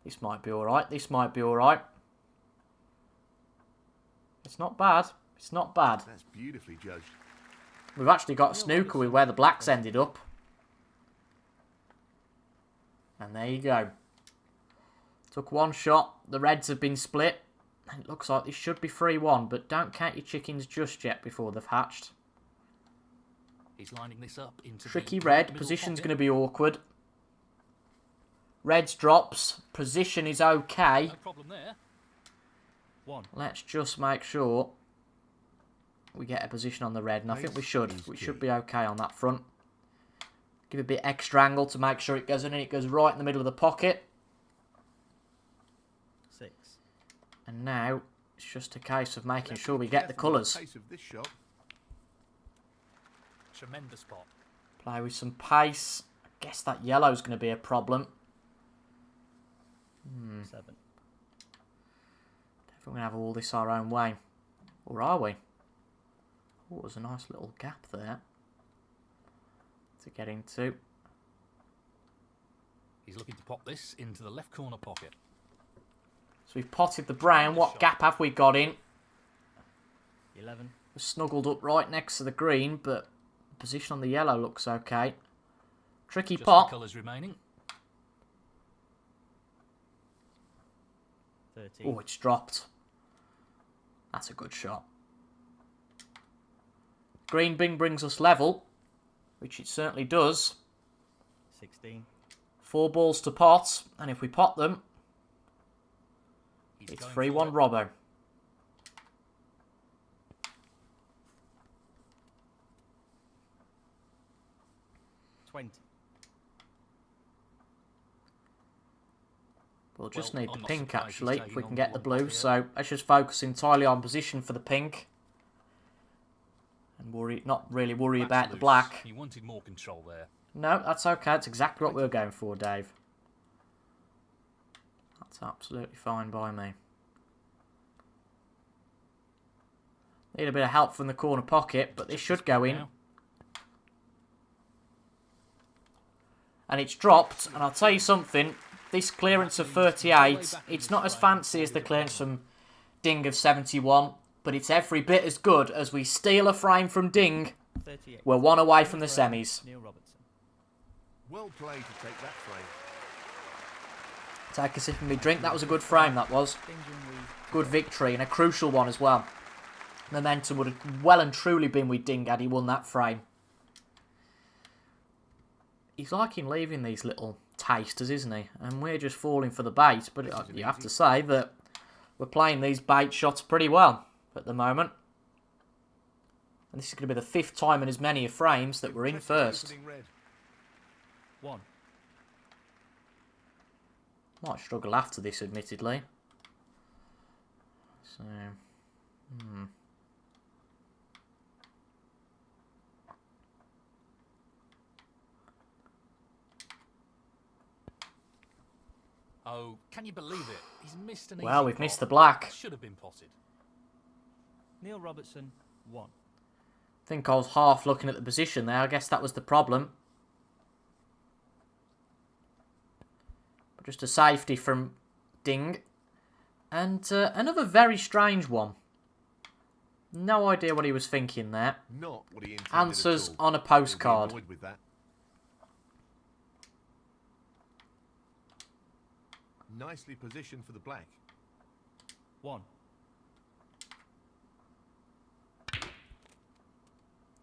This might be alright. This might be alright. It's not bad. It's not bad. That's beautifully judged. We've actually got snooker with where the blacks ended up. And there you go. Took one shot. The reds have been split. And it looks like this should be 3-1. But don't count your chickens just yet before they've hatched. He's lining this up into Tricky the red. middle Position's pocket. going to be awkward. Reds drops. Position is okay. No problem there. 1. Let's just make sure we get a position on the red. And I think we should. We should be okay on that front. Give a bit extra angle to make sure it goes in. And it goes right in the middle of the pocket. 6. And now it's just a case of making sure we get the colours. Pace of this shot. Tremendous spot. Play with some pace. I guess that yellow's going to be a problem. 7. Don't think we're going to have all this our own way. Or are we? Oh, there's a nice little gap there to get into. He's looking to pop this into the left corner pocket. So we've potted the brown. What gap have we got in? 11. We're snuggled up right next to the green, but the position on the yellow looks okay. Tricky Just pot. the colours remaining. 13. Oh, it's dropped. That's a good shot. Green bing brings us level, which it certainly does. 16. 4 balls to pot, and if we pot them, He's it's going 3-1 for it. Robbo. We'll just Well, need I'm the not pink surprised he's actually, if taking we on can get the one blue. here. So let's just focus entirely on position for the pink. And not really worry That's about the loose. black. He wanted more control there. No, that's okay. That's exactly what we were going for, Dave. That's absolutely fine by me. Need a bit of help from the corner pocket, but this should go in. Now. And it's dropped, and I'll tell you something, this clearance of 38, it's not as fancy as the clearance from Ding of 71, but it's every bit as good as we steal a frame from Ding. 38. We're one away from the semis. Neil Robertson. Well played to take that frame. Take a sip of me drink, that was a good frame, that was. Things we Good victory, and a crucial one as well. Momentum would have well and truly been with Ding had he won that frame. He's liking leaving these little tasters, isn't he? And we're just falling for the bait. But you have to say that we're playing these bait shots pretty well at the moment. And this is going to be the 5th time in as many frames that we're in first. Opening red. 1. Might struggle after this, admittedly. So, Oh, can you believe it? He's missed an well, easy we've missed the pot. black. Should have been potted. Neil Robertson. 1. I think I was half looking at the position there. I guess that was the problem. But just a safety from Ding. And another very strange one. No idea what he was thinking there. Not what he intended Answers at all. on a He'll be postcard. annoyed with that. Nicely positioned for the black. 1.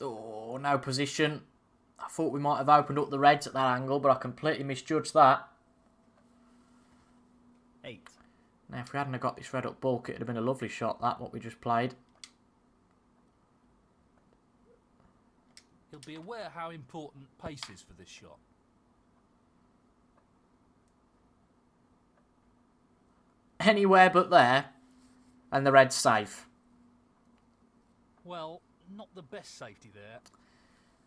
Oh, no position. I thought we might have opened up the reds at that angle, but I completely misjudged that. 8. Now, if we hadn't have got this red up bulk, it would have been a lovely shot, that, what we just played. He'll be aware how important pace is for this shot. Anywhere but there, and the red's safe. Well, not the best safety there.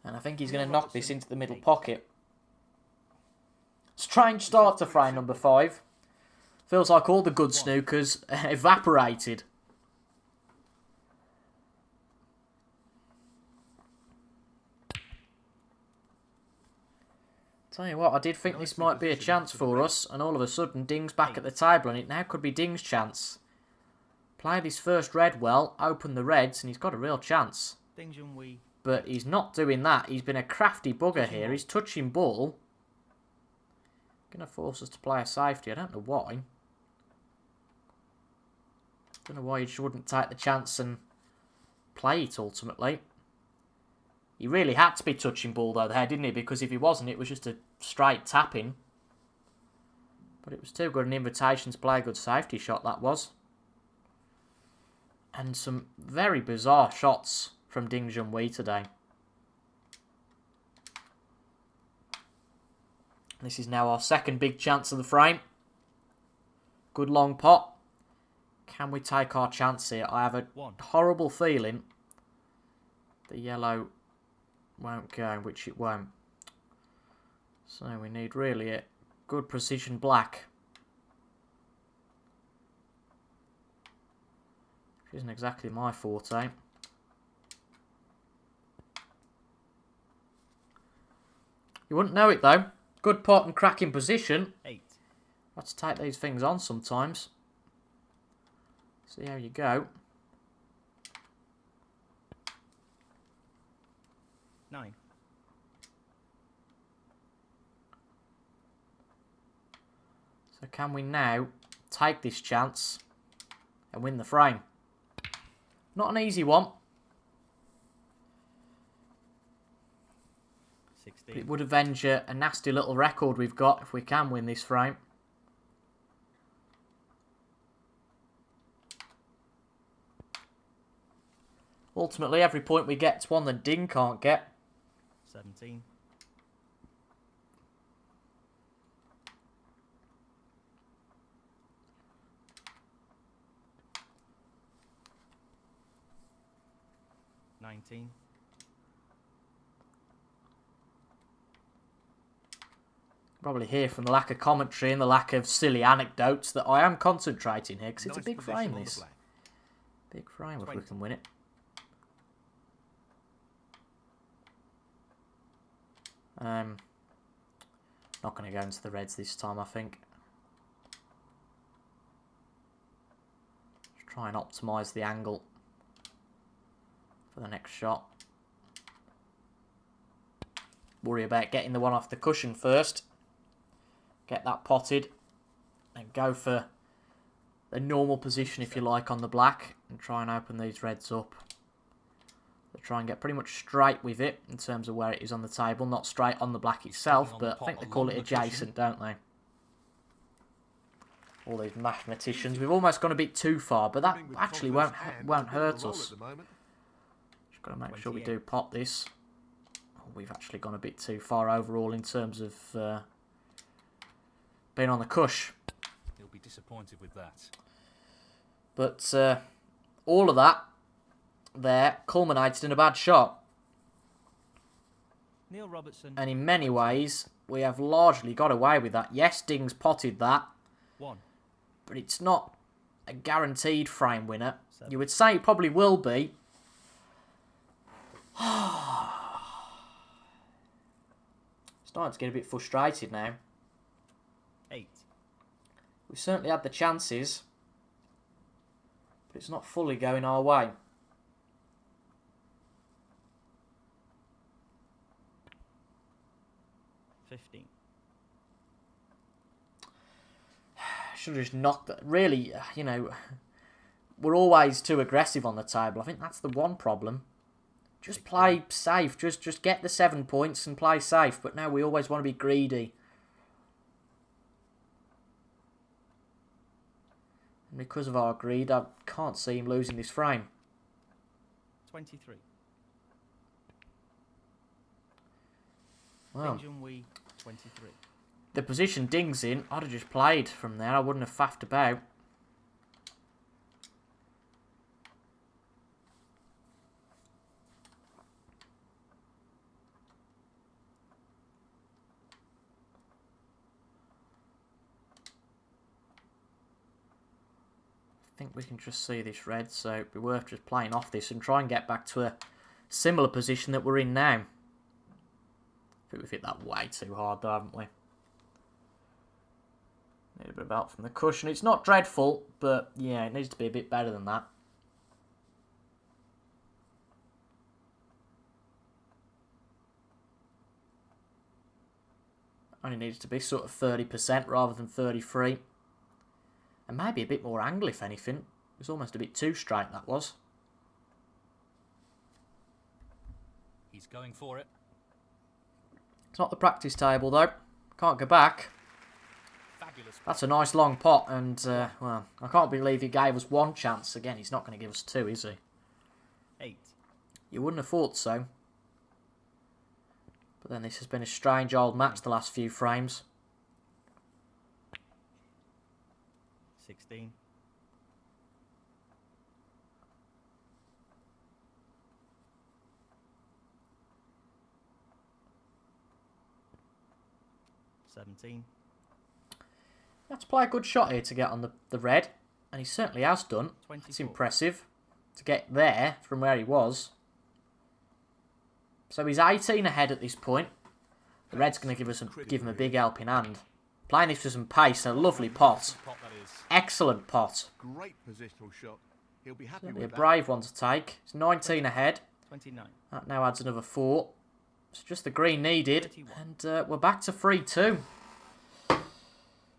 And I think he's going to knock this into the middle pocket. Strange start to frame number 5. Feels like all the good snookers evaporated. Tell you what, I did think this might be a chance for us, and all of a sudden Ding's back at the table, and it now could be Ding's chance. Play this first red well, open the reds, and he's got a real chance. But he's not doing that. He's been a crafty bugger here. He's touching ball. Going to force us to play a safety. I don't know why. Don't know why he just wouldn't take the chance and play it ultimately. He really had to be touching ball though there, didn't he? Because if he wasn't, it was just a straight tapping. But it was too good an invitation to play a good safety shot, that was. And some very bizarre shots from Ding Junhui today. This is now our second big chance of the frame. Good long pot. Can we take our chance here? I have a horrible feeling the yellow won't go, which it won't. So we need really a good precision black. Which isn't exactly my forte. You wouldn't know it though. Good pot and cracking position. 8. Let's take these things on sometimes. See how you go. 9. So can we now take this chance and win the frame? Not an easy one. 16. But it would avenge a nasty little record we've got if we can win this frame. Ultimately, every point we get is one that Ding can't get. 17. 19. Probably hear from the lack of commentary and the lack of silly anecdotes that I am concentrating here because it's a big frame, this. Big frame if we can win it. Not going to go into the reds this time, I think. Just try and optimise the angle for the next shot. Worry about getting the one off the cushion first. Get that potted and go for the normal position, if you like, on the black and try and open these reds up. They try and get pretty much straight with it in terms of where it is on the table, not straight on the black itself, but I think they call it adjacent, don't they? All these mathematicians. We've almost gone a bit too far, but that actually won't hurt us. Just got to make sure we do pot this. Oh, we've actually gone a bit too far overall in terms of being on the cush. He'll be disappointed with that. But all of that there culminated in a bad shot. Neil Robertson. And in many ways, we have largely got away with that. Yes, Ding's potted that. 1. But it's not a guaranteed frame winner. 7. You would say it probably will be. Starting to get a bit frustrated now. 8. We certainly had the chances, but it's not fully going our way. Should have just knocked that. Really, you know, we're always too aggressive on the table. I think that's the one problem. Just play safe. Just get the 7 points and play safe. But no, we always want to be greedy. And because of our greed, I can't see him losing this frame. 23. Well, 23. the position Ding's in, I'd have just played from there. I wouldn't have faffed about. I think we can just see this red, so it'd be worth just playing off this and try and get back to a similar position that we're in now. I think we've hit that way too hard though, haven't we? Need a bit of help from the cushion. It's not dreadful, but yeah, it needs to be a bit better than that. Only needs to be sort of 30% rather than 33%. And maybe a bit more angle, if anything. It was almost a bit too straight, that was. He's going for it. It's not the practice table, though. Can't go back. Fabulous. That's a nice long pot, and, well, I can't believe he gave us one chance. Again, he's not going to give us two, is he? 8. You wouldn't have thought so. But then this has been a strange old match the last few frames. 16. 17. Let's play a good shot here to get on the red. And he certainly has done. 24. It's impressive to get there from where he was. So he's 18 ahead at this point. The red's going to give him a big helping hand. Playing this with some pace, a lovely pot. Excellent pot. Great positional shot. He'll be happy Certainly with a that. brave one to take. It's 19 ahead. 29. That now adds another 4. It's just the green needed. And we're back to 3-2.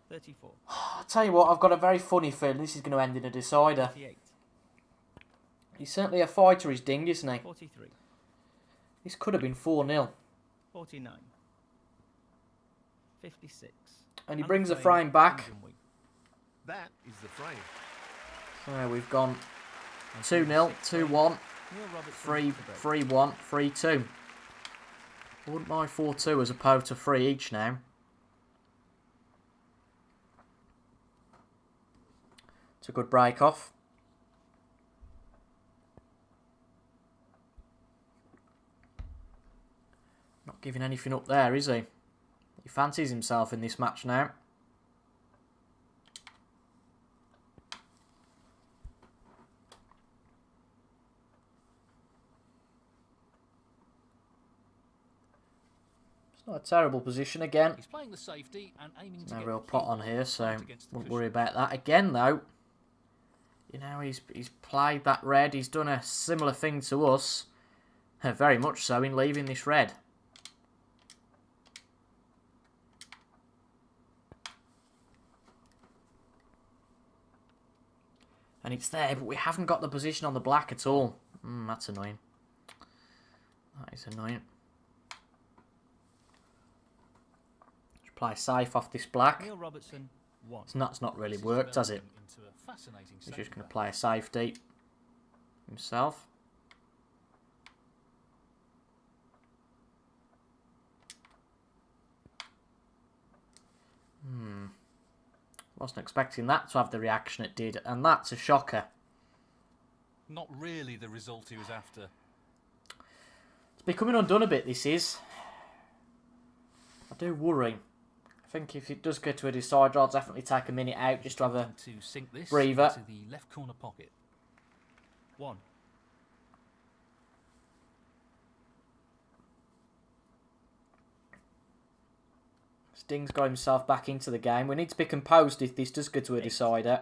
34. I'll tell you what, I've got a very funny feeling this is going to end in a decider. 38. He's certainly a fighter, he's Ding, isn't he? 43. This could have been 4-0. 49. 56. And he brings the frame back. That is the frame. So we've gone 2-0, 2-1, 3-1, 3-2. I wouldn't mind 4-2 as opposed to 3 each now. It's a good break off. Not giving anything up there, is he? He fancies himself in this match now. It's not a terrible position again. He's playing the safety and aiming to No get real the pot key on here, so against the won't cushion. worry about that. Again, though, you know, he's played that red. He's done a similar thing to us. Very much so in leaving this red. And it's there, but we haven't got the position on the black at all. That's annoying. That is annoying. Just play safe off this black. Neil Robertson, 1. That's not really worked, has it? Into a fascinating He's just going to second play a safety himself. Wasn't expecting that to have the reaction it did, and that's a shocker. Not really the result he was after. It's becoming undone a bit, this is. I do worry. I think if it does go to a decider, I'll definitely take a minute out just to have a To sink this breather. into the left corner pocket. 1. It's Ding's got himself back into the game. We need to be composed if this does go to a decider.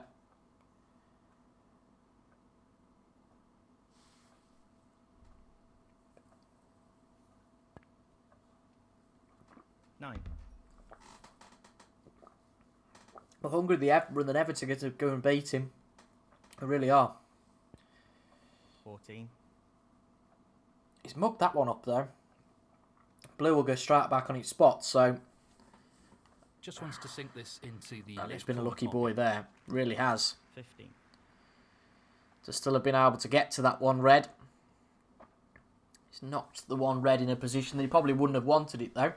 9. I'm hungry than ever to get to go and beat him. I really are. 14. He's mugged that one up though. Blue will go straight back on its spot, so Just wants to sink this into the. he's left been a corner lucky pocket. boy there. Really has. 15. To still have been able to get to that one red. He's knocked the one red in a position that he probably wouldn't have wanted it though.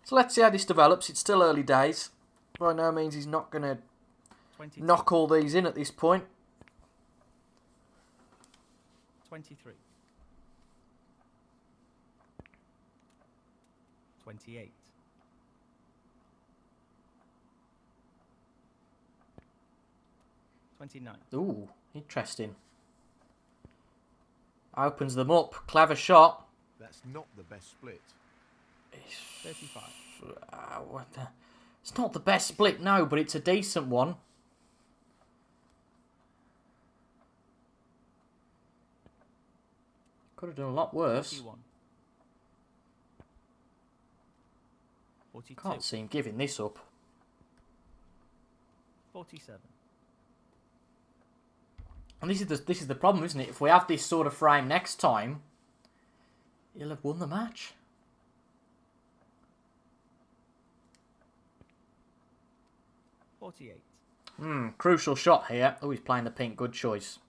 So let's see how this develops. It's still early days. By no means he's not going to 22. knock all these in at this point. 23. 28. 29. Ooh, interesting. Opens them up. Clever shot. That's not the best split. 35. It's not the best split, no, but it's a decent one. Could have done a lot worse. 41. 42. Can't see him giving this up. 47. And this is the problem, isn't it? If we have this sort of frame next time, he'll have won the match. 48. Crucial shot here. Oh, he's playing the pink. Good choice.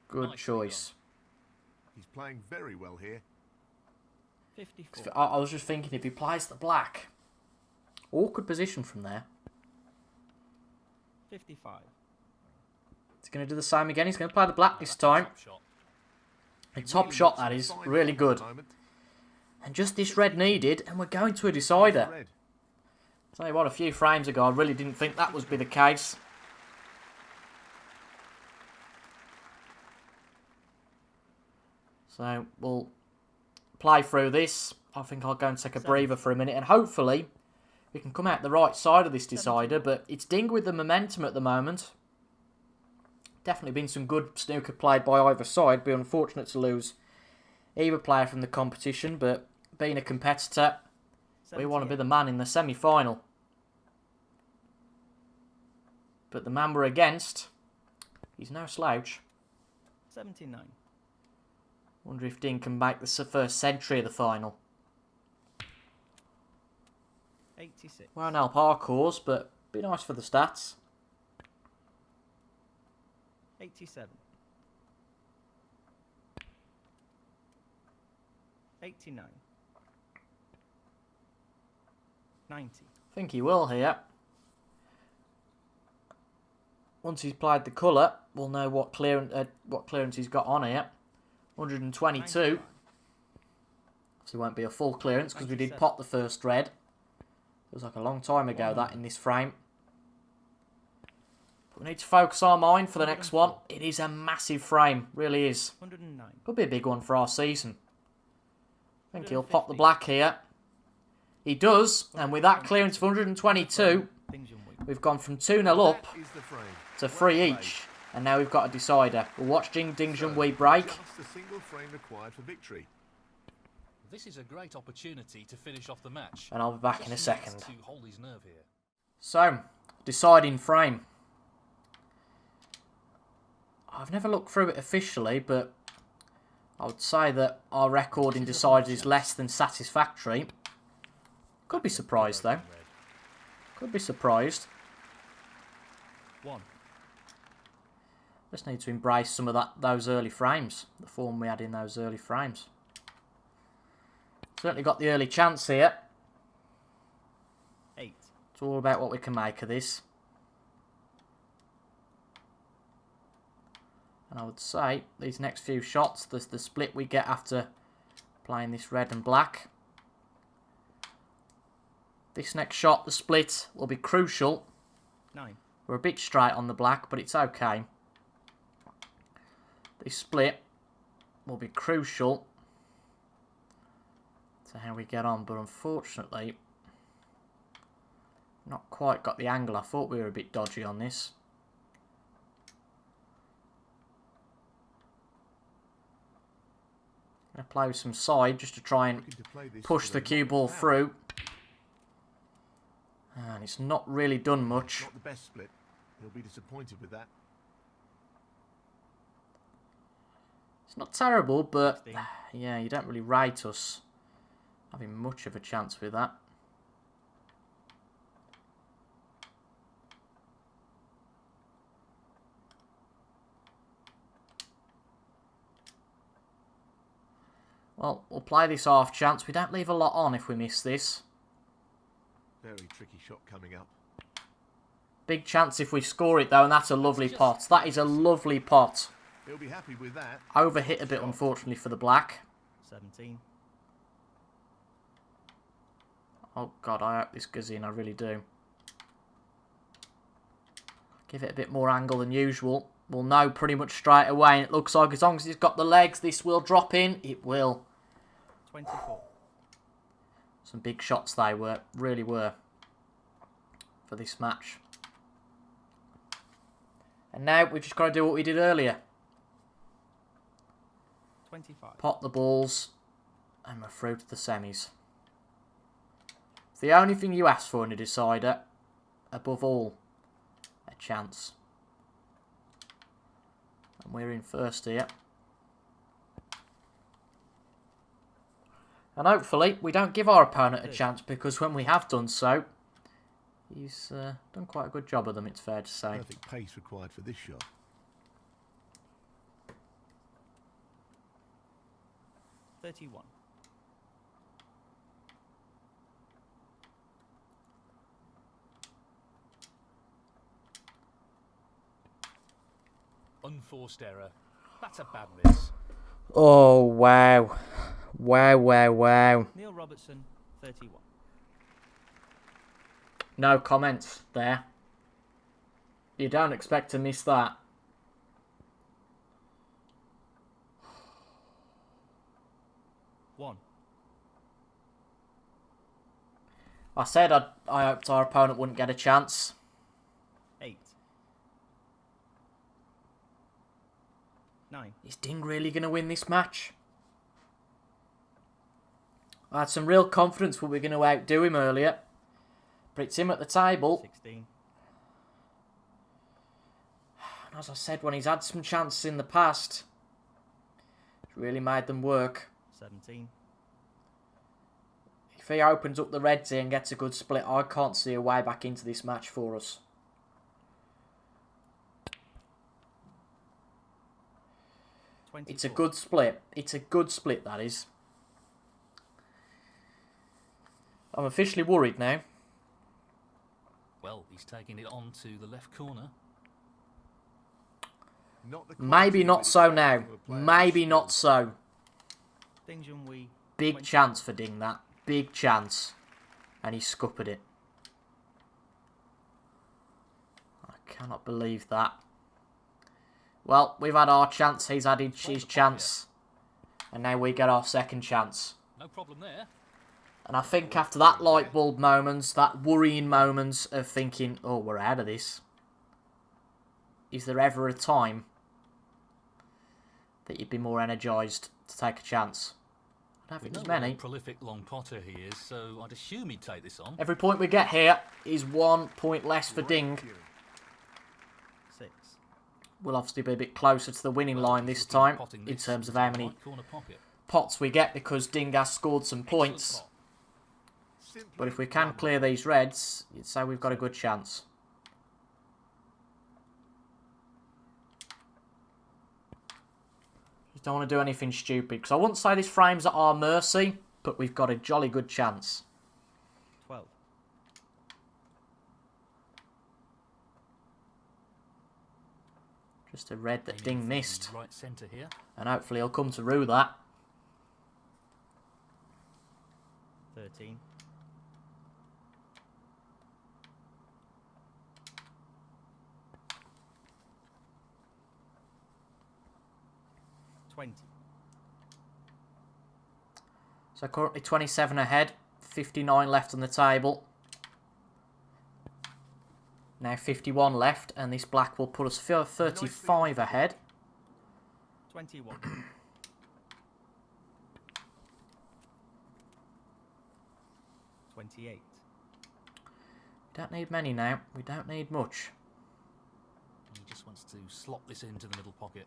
Good Nicely choice. He's playing very well here. 54. I was just thinking if he plays the black. Awkward position from there. 55. He's going to do the same again. He's going to play the black this time. Top shot. A He top really shot, looks that in is. fine Really form at good. the moment. And just this red needed, and we're going to a decider. Red. Tell you what, a few frames ago, I really didn't think that would be the case. So, we'll play through this. I think I'll go and take a breather for a minute, and hopefully we can come out the right side of this decider, but it's Ding with the momentum at the moment. Definitely been some good snooker played by either side. Be unfortunate to lose either player from the competition, but being a competitor, we want to be the man in the semi-final. But the man we're against, he's no slouch. 79. Wonder if Ding can make the first century of the final. 86. Won't help our cause, but be nice for the stats. 87. 89. 90. I think he will here. Once he's played the colour, we'll know what clearance he's got on here. 122. 95. So it won't be a full clearance because we did 97. pot the first red. Feels like a long time ago that in this frame. But we need to focus our mind for the next one. It is a massive frame, really is. 109. Could be a big one for our season. I think he'll 150. pop the black here. He does, and with that clearance of 122, we've gone from 2-0 up That is the frame. to Well 3 played. each, and now we've got a decider. We'll watch Ding Junhui break. Just a single frame required for victory. This is a great opportunity to finish off the match. And I'll be back Just in a needs second. To hold his nerve here. So, deciding frame. I've never looked through it officially, but I would say that our record in deciders is less than satisfactory. Could be surprised though. Could be surprised. 1. Just need to embrace some of those early frames. The form we had in those early frames. Certainly got the early chance here. 8. It's all about what we can make of this. And I would say these next few shots, the split we get after playing this red and black. This next shot, the split, will be crucial. 9. We're a bit straight on the black, but it's okay. This split will be crucial to how we get on, but unfortunately, not quite got the angle. I thought we were a bit dodgy on this. Gonna play with some side just to try and push the cue ball through. And it's not really done much. Not the best split. He'll be disappointed with that. It's not terrible, but yeah, you don't really rate us having much of a chance with that. Well, we'll play this half chance. We don't leave a lot on if we miss this. Very tricky shot coming up. Big chance if we score it, though, and that's a lovely pot. That is a lovely pot. He'll be happy with that. Overhit a bit, unfortunately, for the black. 17. Oh, God, I hope this goes in. I really do. Give it a bit more angle than usual. We'll know pretty much straight away, and it looks like as long as he's got the legs, this will drop in. It will. 24. Some big shots they were, really were, for this match. And now we've just got to do what we did earlier. 25. Pot the balls, and we're through to the semis. It's the only thing you ask for in a decider. Above all, a chance. And we're in first here. And hopefully we don't give our opponent a chance, because when we have done so, he's done quite a good job of them, it's fair to say. Perfect pace required for this shot. $31. Unforced error. That's a bad miss. Oh, wow. Wow, wow, wow. Neil Robertson, 31. No comments there. You don't expect to miss that. One. I said I hoped our opponent wouldn't get a chance. 8. 9. Is Ding really going to win this match? I had some real confidence we were going to outdo him earlier. But it's him at the table. 16. And as I said, when he's had some chances in the past, he's really made them work. 17. If he opens up the reds here and gets a good split, I can't see a way back into this match for us. 24. It's a good split. It's a good split, that is. I'm officially worried now. Well, he's taking it on to the left corner. Maybe not so now. Maybe not so. Ding Junhui, Big 20. chance for Ding, that. Big chance. And he scuppered it. I cannot believe that. Well, we've had our chance. He's had his chance. And now we get our second chance. No problem there. And I think after that light bulb moments, that worrying moments of thinking, oh, we're out of this. Is there ever a time that you'd be more energised to take a chance? I don't think there's many. Prolific long potter he is, so I'd assume he'd take this on. Every point we get here is 1 point less for Ding. 6. We'll obviously be a bit closer to the winning line this time in terms of how many pots we get, because Ding has scored some points. But if we can clear these reds, you'd say we've got a good chance. Just don't want to do anything stupid, because I wouldn't say this frame's at our mercy, but we've got a jolly good chance. 12. Just a red that Ding missed. Right centre here. And hopefully he'll come to rue that. 13. 20. So currently 27 ahead. 59 left on the table. Now 51 left, and this black will put us 35 ahead. 21. 28. Don't need many now. We don't need much. He just wants to slot this into the middle pocket.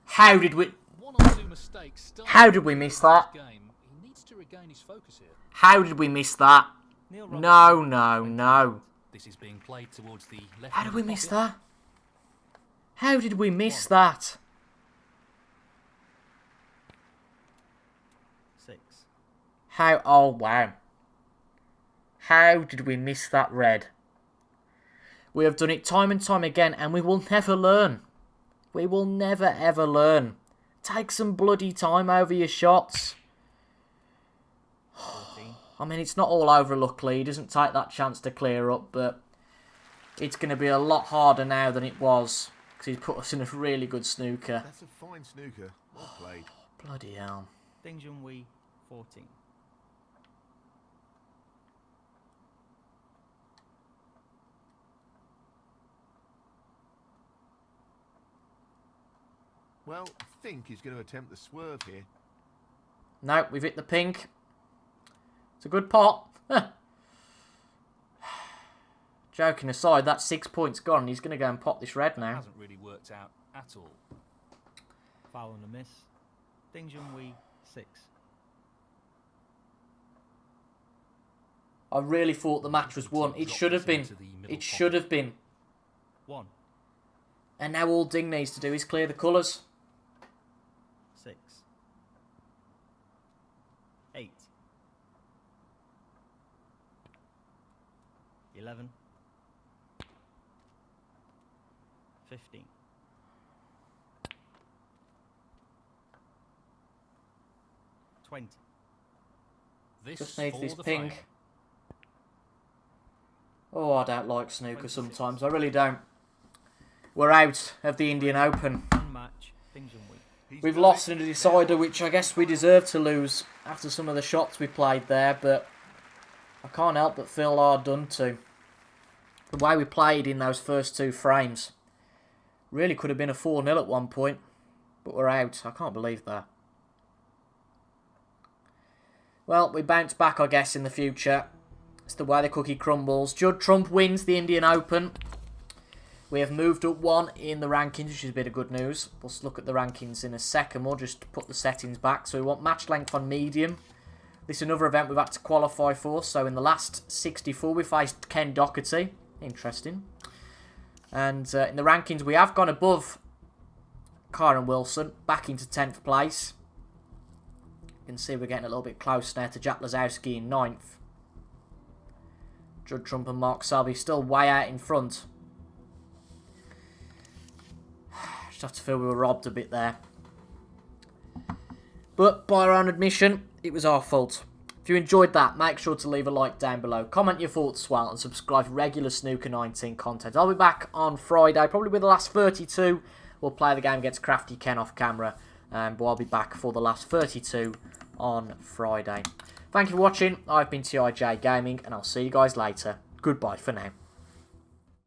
How did we... One or two mistakes. Start How did we miss that? Game. He needs to regain his focus here. How did we miss that? Neil No, Robertson, no, no. This is being played towards the left. How did we middle miss pocket. that? How did we miss that? 6. How... Oh, wow. How did we miss that red? We have done it time and time again, and we will never learn. We will never, ever learn. Take some bloody time over your shots. 14. I mean, it's not all over, luckily. He doesn't take that chance to clear up, but it's going to be a lot harder now than it was, because he's put us in a really good snooker. That's a fine snooker. Well played. Bloody hell. Ding Junhui, 14. Well, I think he's going to attempt the swerve here. No, we've hit the pink. It's a good pot. Joking aside, that 6 points gone. He's going to go and pop this red now. Hasn't really worked out at all. Foul and a miss. Ding Junhui, 6. I really thought the match was won. It should have been. It should have been. 1. And now all Ding needs to do is clear the colours. 6. 8. 11. 15. 20. This Just needs for this the pink. frame. Oh, I don't like snooker sometimes. I really don't. We're out of the Indian Open. One match. Ding Junhui. He's We've done lost it. in a decider, which I guess we deserve to lose after some of the shots we played there, but I can't help but feel hard done to. The way we played in those first two frames really could have been a 4-0 at one point, but we're out. I can't believe that. Well, we bounce back, I guess, in the future. It's the way the cookie crumbles. Judd Trump wins the Indian Open. We have moved up 1 in the rankings, which is a bit of good news. We'll look at the rankings in a second. We'll just put the settings back. So we want match length on medium. This is another event we've had to qualify for. So in the last 64, we faced Ken Doherty. Interesting. And in the rankings, we have gone above Kyron Wilson, back into 10th place. You can see we're getting a little bit close now to Jack Lazowski in 9th. Judd Trump and Mark Selby still way out in front. Just have to feel we were robbed a bit there. But by our own admission, it was our fault. If you enjoyed that, make sure to leave a like down below. Comment your thoughts as well and subscribe for regular Snooker 19 content. I'll be back on Friday, probably with the last 32. We'll play the game against Crafty Ken off camera. But I'll be back for the last 32 on Friday. Thank you for watching. I've been TIJ Gaming, and I'll see you guys later. Goodbye for now.